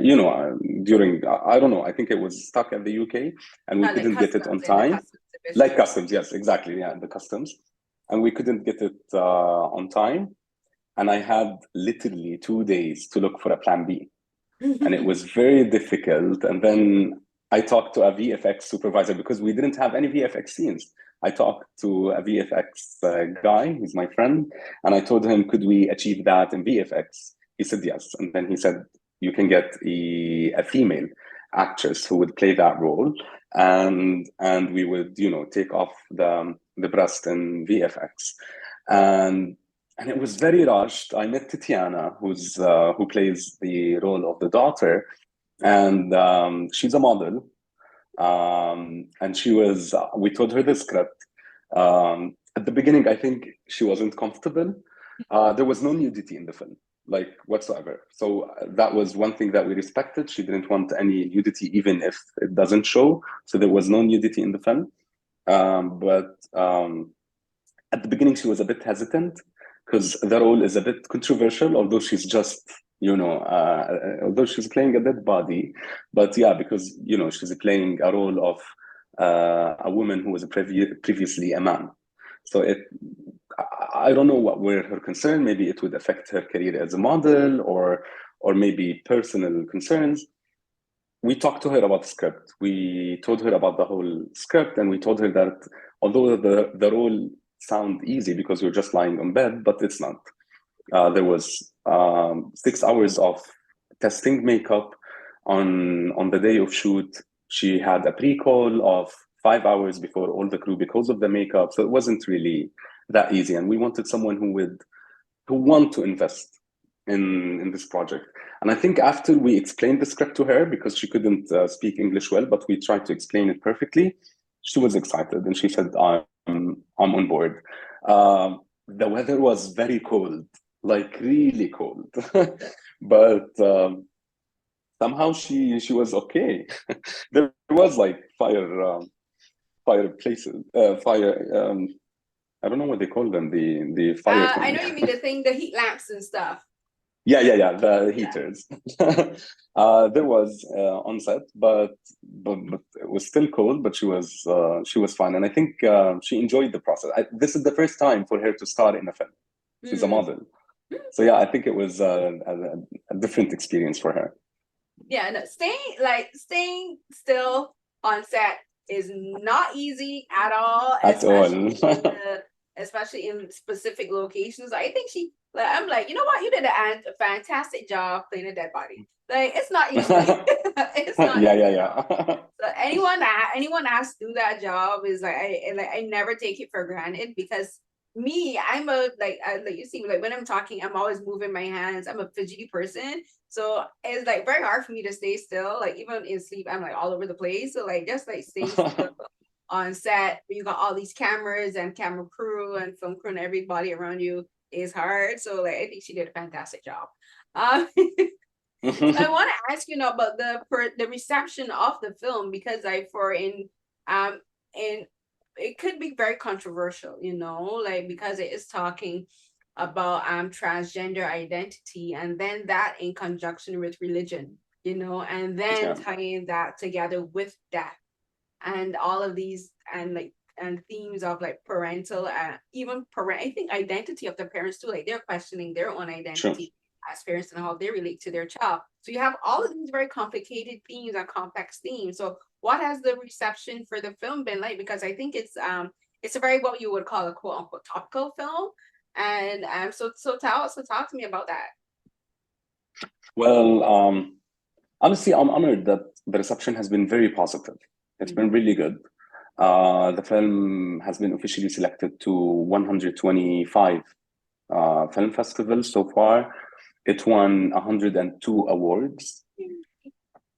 Speaker 4: you know, during, I don't know, I think it was stuck at the UK, and we couldn't get it on time. Like customs, yes, exactly, yeah, the customs. And we couldn't get it on time. And I had literally 2 days to look for a plan B. And it was very difficult. And then I talked to a VFX supervisor because we didn't have any VFX scenes. I talked to a VFX guy, who's my friend, and I told him, could we achieve that in VFX? He said yes. And then he said, you can get a female actress who would play that role, and we would, you know, take off the breast in VFX. And it was very rushed. I met Tatiana, who plays the role of the daughter, and she's a model. And she was, we told her the script. At the beginning, I think she wasn't comfortable. There was no nudity in the film, like whatsoever. So that was one thing that we respected. She didn't want any nudity, even if it doesn't show. So there was no nudity in the film. But at the beginning, she was a bit hesitant because the role is a bit controversial, although she's just, you know, although she's playing a dead body. But yeah, because, you know, she's playing a role of a woman who was previously a man. So I don't know what were her concern. Maybe it would affect her career as a model, or maybe personal concerns. We talked to her about the script. We told her about the whole script, and we told her that although the role sound easy because you're just lying on bed, but it's not. There was 6 hours of testing makeup on the day of shoot. She had a pre-call of 5 hours before all the crew because of the makeup. So it wasn't really that easy. And we wanted someone who want to invest in this project. And I think after we explained the script to her, because she couldn't speak English well, but we tried to explain it perfectly, she was excited and she said, I'm on board. The weather was very cold, like really cold, but somehow she was okay. There was like fireplaces, I don't know what they call them, the fire.
Speaker 3: I know you mean the heat lamps and stuff.
Speaker 4: Yeah, the heaters. There was on set, but it was still cold. But she was fine, and I think she enjoyed the process. This is the first time for her to star in a film. She's a model, so yeah, I think it was a different experience for her.
Speaker 3: Yeah, no, staying still on set is not easy at all. especially in specific locations. I think she, like, I'm like, you know what, you did a fantastic job playing a dead body. Like, it's not easy. It's not
Speaker 4: Yeah,
Speaker 3: easy.
Speaker 4: yeah, yeah.
Speaker 3: So anyone has to do that job is like, I never take it for granted, because me, I'm a like you see, like when I'm talking, I'm always moving my hands. I'm a fidgety person, so it's like very hard for me to stay still. Like even in sleep, I'm like all over the place. So like just like stay still on set, you got all these cameras and camera crew and film crew and everybody around you is hard. So like I think she did a fantastic job. So I want to ask you now about the reception of the film, because in it could be very controversial, like because it is talking about transgender identity, and then that in conjunction with religion, and then
Speaker 4: Yeah,
Speaker 3: tying that together with death and all of these, and themes of like parental, even parent, I think identity of the parents too, like they're questioning their own
Speaker 4: true.
Speaker 3: identity as parents and how they relate to their child. So you have all of these very complicated themes and complex themes. So what has the reception for the film been like? Because I think it's a very, what you would call a quote unquote topical film. And so talk to me about that.
Speaker 4: Well, honestly, I'm honored that the reception has been very positive. It's been really good. The film has been officially selected to 125 film festivals so far. It won 102 awards.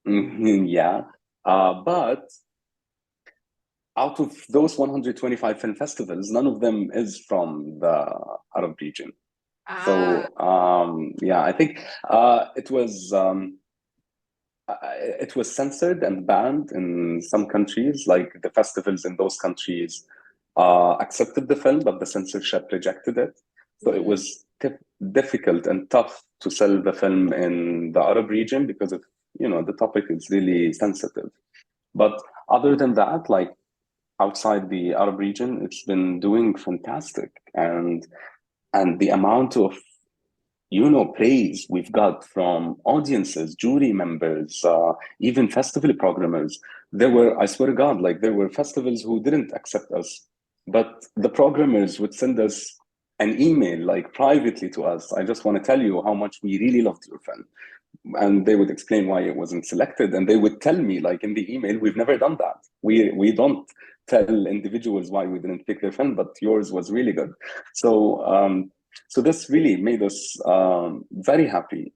Speaker 4: Yeah. But out of those 125 film festivals, none of them is from the Arab region. So yeah, I think it was censored and banned in some countries. Like the festivals in those countries accepted the film, but the censorship rejected it. So it was difficult and tough to sell the film in the Arab region because of, the topic is really sensitive. But other than that, like outside the Arab region, it's been doing fantastic. And the amount of praise we've got from audiences, jury members, even festival programmers. I swear to God, like there were festivals who didn't accept us, but the programmers would send us an email, like privately to us. I just want to tell you how much we really loved your film. And they would explain why it wasn't selected. And they would tell me, like in the email, we've never done that. We don't tell individuals why we didn't pick their film, but yours was really good. So this really made us very happy.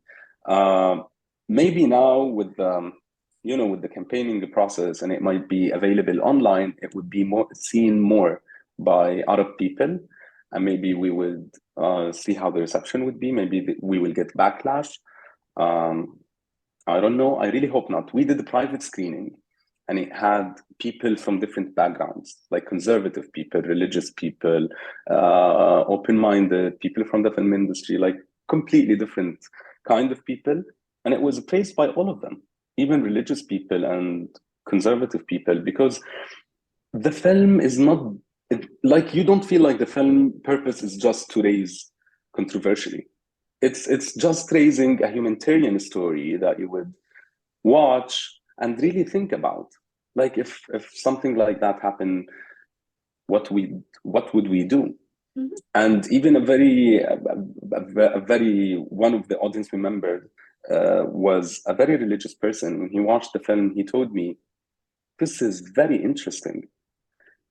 Speaker 4: Maybe now with with the campaigning process, and it might be available online, it would be seen more by Arab people, and maybe we would see how the reception would be. Maybe we will get backlash. I don't know. I really hope not. We did a private screening, and it had people from different backgrounds, like conservative people, religious people, open-minded people from the film industry, like completely different kind of people. And it was praised by all of them, even religious people and conservative people, because the film is not like, you don't feel like the film purpose is just to raise controversially. It's just raising a humanitarian story that you would watch and really think about. Like if something like that happened, what would we do? And even a very one of the audience we remembered was a very religious person. When he watched the film, he told me, this is very interesting.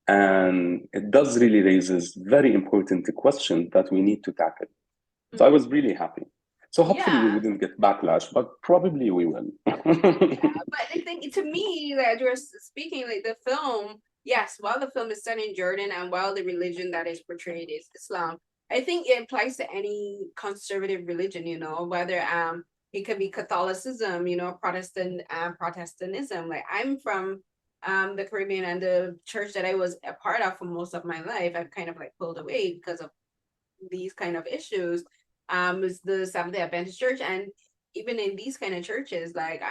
Speaker 4: And it does really raises very important question that we need to tackle. So I was really happy. So hopefully we wouldn't get backlash, but probably we will.
Speaker 3: But I think, to me, that you're speaking, like the film, yes, while the film is set in Jordan and while the religion that is portrayed is Islam, I think it applies to any conservative religion, whether it could be Catholicism, Protestantism. Like I'm from the Caribbean, and the church that I was a part of for most of my life, I've kind of like pulled away because of these kind of issues. Was the Seventh-day Adventist Church, and even in these kind of churches, like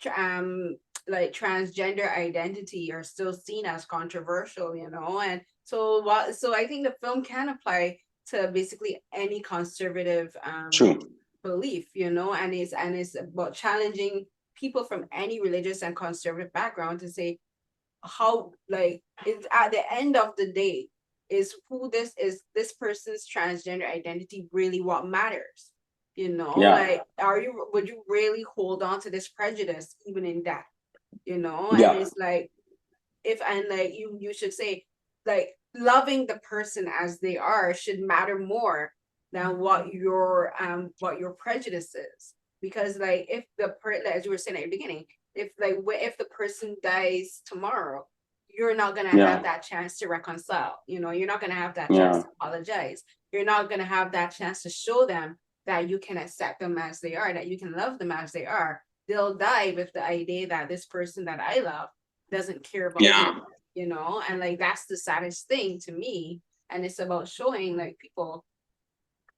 Speaker 3: transgender identity are still seen as controversial, and so I think the film can apply to basically any conservative
Speaker 4: True.
Speaker 3: belief, and it's about challenging people from any religious and conservative background to say how, like, it's at the end of the day, is who this person's transgender identity really what matters? You know,
Speaker 4: Yeah.
Speaker 3: like, would you really hold on to this prejudice even in death? You know,
Speaker 4: Yeah.
Speaker 3: and it's like, like you should say, like, loving the person as they are should matter more than what your prejudice is. Because like, if as you were saying at the beginning, if the person dies tomorrow, you're not gonna have that chance to reconcile. You know, you're not gonna have that chance to apologize. You're not gonna have that chance to show them that you can accept them as they are, that you can love them as they are. They'll die with the idea that this person that I love doesn't care about me, you know, and like, that's the saddest thing to me. And it's about showing like people,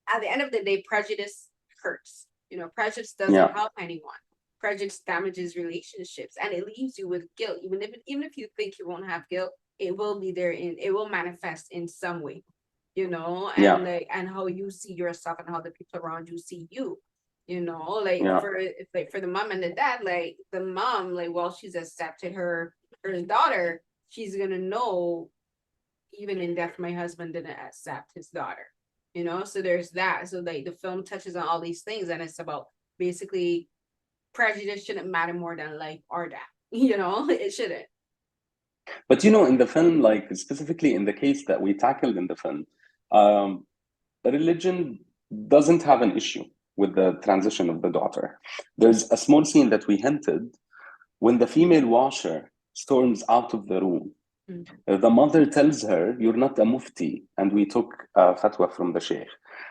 Speaker 3: at the end of the day, prejudice hurts. You know, prejudice doesn't help anyone. Prejudice damages relationships, and it leaves you with guilt. Even if you think you won't have guilt, it will be there, it will manifest in some way, you know, and like, and how you see yourself and how the people around you see you. You know, like for the mom and the dad, like the mom, like, well, she's accepted her daughter, she's gonna know, even in death, my husband didn't accept his daughter. You know, so there's that. So like, the film touches on all these things, and it's about basically prejudice shouldn't matter more than life or death. You know, it shouldn't.
Speaker 4: But you know, in the film, like specifically in the case that we tackled in the film, religion doesn't have an issue with the transition of the daughter. There's a small scene that we hinted when the female washer storms out of the room. The mother tells her, "You're not a mufti, and we took fatwa from the sheikh."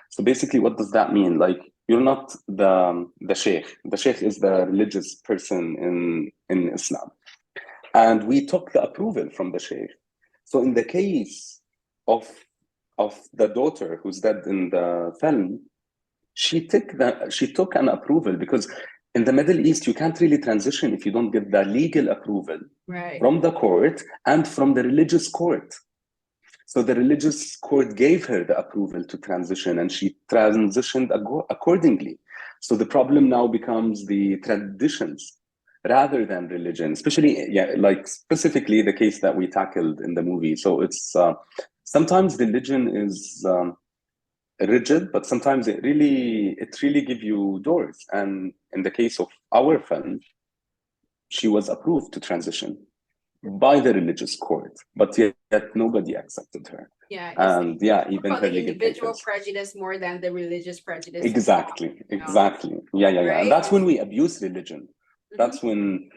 Speaker 4: So basically, what does that mean? Like, you're not the sheikh. The sheikh is the religious person in Islam, and we took the approval from the sheikh. So in the case of the daughter who's dead in the film, she took an approval, because in the Middle East, you can't really transition if you don't get the legal approval from the court and from the religious court. So the religious court gave her the approval to transition, and she transitioned accordingly. So the problem now becomes the traditions rather than religion, especially, like specifically the case that we tackled in the movie. So it's sometimes religion is rigid, but sometimes it really gives you doors. And in the case of our film, she was approved to transition by the religious court, but yet nobody accepted her. And even her
Speaker 3: the
Speaker 4: legal
Speaker 3: individual
Speaker 4: papers.
Speaker 3: prejudice more than the religious prejudice.
Speaker 4: Exactly. Yeah.
Speaker 3: Right?
Speaker 4: And that's when we abuse religion. That's when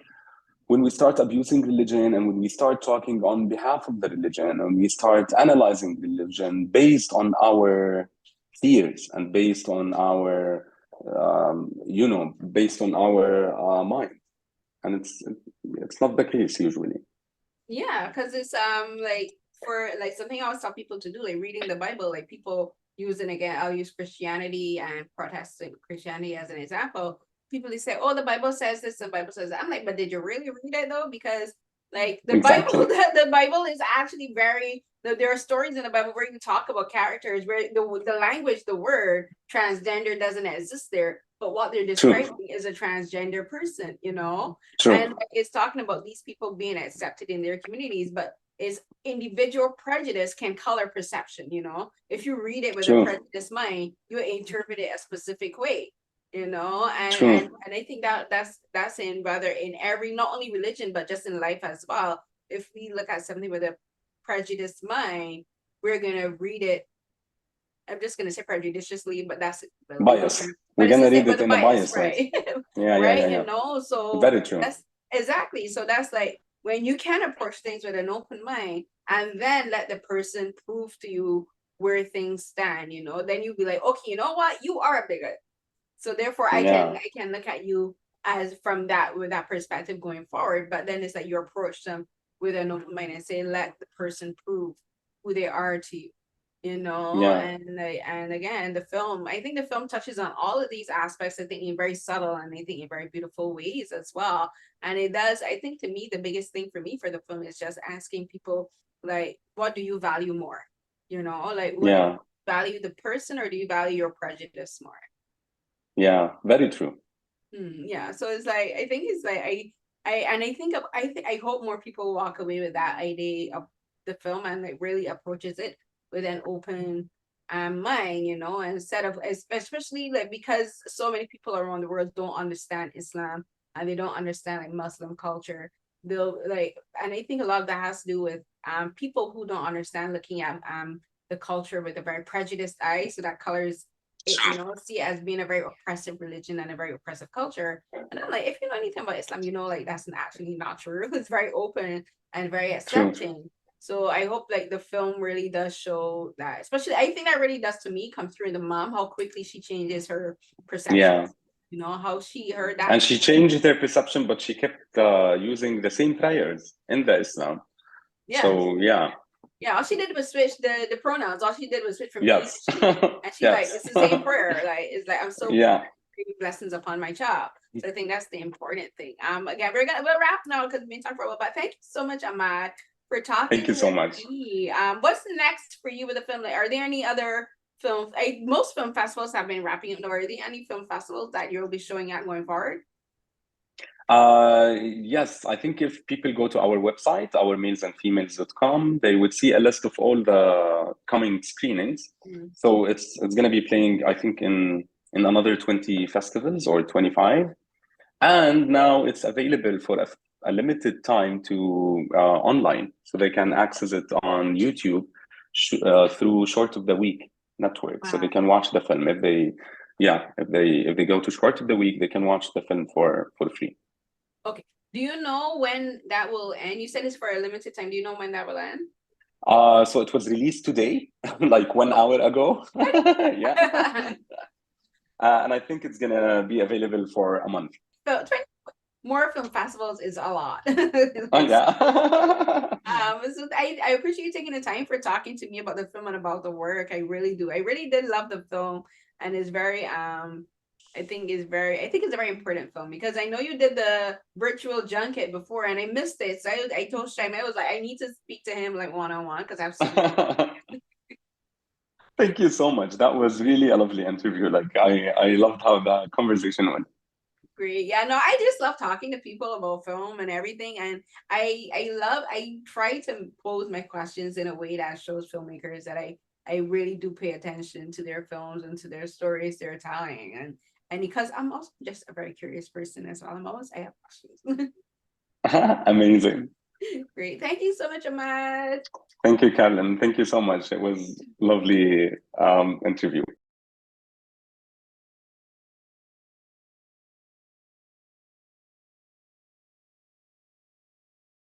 Speaker 4: we start abusing religion, and when we start talking on behalf of the religion, and we start analyzing religion based on our fears and based on our mind. And it's not the case usually.
Speaker 3: Yeah, because it's like, for like, something I always tell people to do, like reading the Bible. Like, people using, again, I'll use Christianity and Protestant Christianity as an example. People, they say, "Oh, the Bible says this, the Bible says that." I'm like, but did you really read it though? Because like, the Bible, the Bible is actually there are stories in the Bible where you talk about characters where the language, the word transgender doesn't exist there, but what they're describing is a transgender person, you know? And it's talking about these people being accepted in their communities, but is individual prejudice can color perception, you know? If you read it with a prejudiced mind, you interpret it a specific way, you know? And I think that's in, whether in every, not only religion, but just in life as well. If we look at something with a prejudiced mind, we're gonna read it, I'm just gonna say prejudiciously, but that's
Speaker 4: bias. We're gonna read it in a bias,
Speaker 3: right?
Speaker 4: Yeah.
Speaker 3: You know, so
Speaker 4: very true.
Speaker 3: That's exactly. So that's like, when you can approach things with an open mind, and then let the person prove to you where things stand, you know, then you'll be like, okay, you know what, you are a bigot. So therefore, I can look at you as from that, with that perspective going forward. But then it's like, you approach them with an open mind and say, let the person prove who they are to you, you know. And again, I think the film touches on all of these aspects, I think, in very subtle, and I think in very beautiful ways as well. And it does, I think, to me, the biggest thing for me for the film is just asking people, like, what do you value more? You know, like, do you value the person, or do you value your prejudice more?
Speaker 4: Yeah, very true.
Speaker 3: Yeah, so it's like, I think it's like, I hope more people walk away with that idea of the film, and like really approaches it with an open mind, you know, instead of, especially like because so many people around the world don't understand Islam and they don't understand like Muslim culture. They'll like, and I think a lot of that has to do with people who don't understand looking at the culture with a very prejudiced eye, so that colors it, you know, see it as being a very oppressive religion and a very oppressive culture. And I'm like, if you know anything about Islam, you know, like that's actually not true. It's very open and very
Speaker 4: True.
Speaker 3: accepting. So I hope like the film really does show that, especially I think that really does to me come through in the mom, how quickly she changes her perception.
Speaker 4: Yeah.
Speaker 3: You know, how she heard that.
Speaker 4: And she changed their perception, but she kept using the same prayers in the Islam.
Speaker 3: Yeah.
Speaker 4: So yeah.
Speaker 3: Yeah, all she did was switch the pronouns. All she did was switch from
Speaker 4: Yes.
Speaker 3: he to she. And she's like, it's the same prayer. Like, it's like, I'm so
Speaker 4: Yeah.
Speaker 3: blessings upon my child. So I think that's the important thing. Again, we'll wrap now because we've been talking for a while. But thank you so much, Ahmad, for talking.
Speaker 4: Thank you so much.
Speaker 3: Me. What's next for you with the film? Like, are there any other films? Most film festivals have been wrapping up. Are there any film festivals that you'll be showing at going forward?
Speaker 4: Yes, I think if people go to our website, ourmalesandfemales.com, they would see a list of all the coming screenings. So it's going to be playing, I think, in another 20 festivals or 25. And now it's available for a limited time to online, so they can access it on YouTube through Short of the Week network. Wow. So they can watch the film if they go to Short of the Week, they can watch the film for free.
Speaker 3: Okay. Do you know when that will end? You said it's for a limited time. Do you know when that will end?
Speaker 4: So it was released today, like 1 hour ago. Yeah. And I think it's gonna be available for a month.
Speaker 3: So more film festivals is a lot.
Speaker 4: Oh yeah.
Speaker 3: So I appreciate you taking the time for talking to me about the film and about the work. I really do. I really did love the film, and it's very I think it's a very important film because I know you did the virtual junket before and I missed it. So I told Shaim, I was like, I need to speak to him like one-on-one because I've seen
Speaker 4: Thank you so much. That was really a lovely interview. Like I loved how the conversation went.
Speaker 3: Great. Yeah, no, I just love talking to people about film and everything. And I try to pose my questions in a way that shows filmmakers that I really do pay attention to their films and to their stories they're telling. And because I'm also just a very curious person as well. I have questions.
Speaker 4: Amazing.
Speaker 3: Great. Thank you so much, Ahmad.
Speaker 4: Thank you, Carolyn. Thank you so much. It was a lovely interview.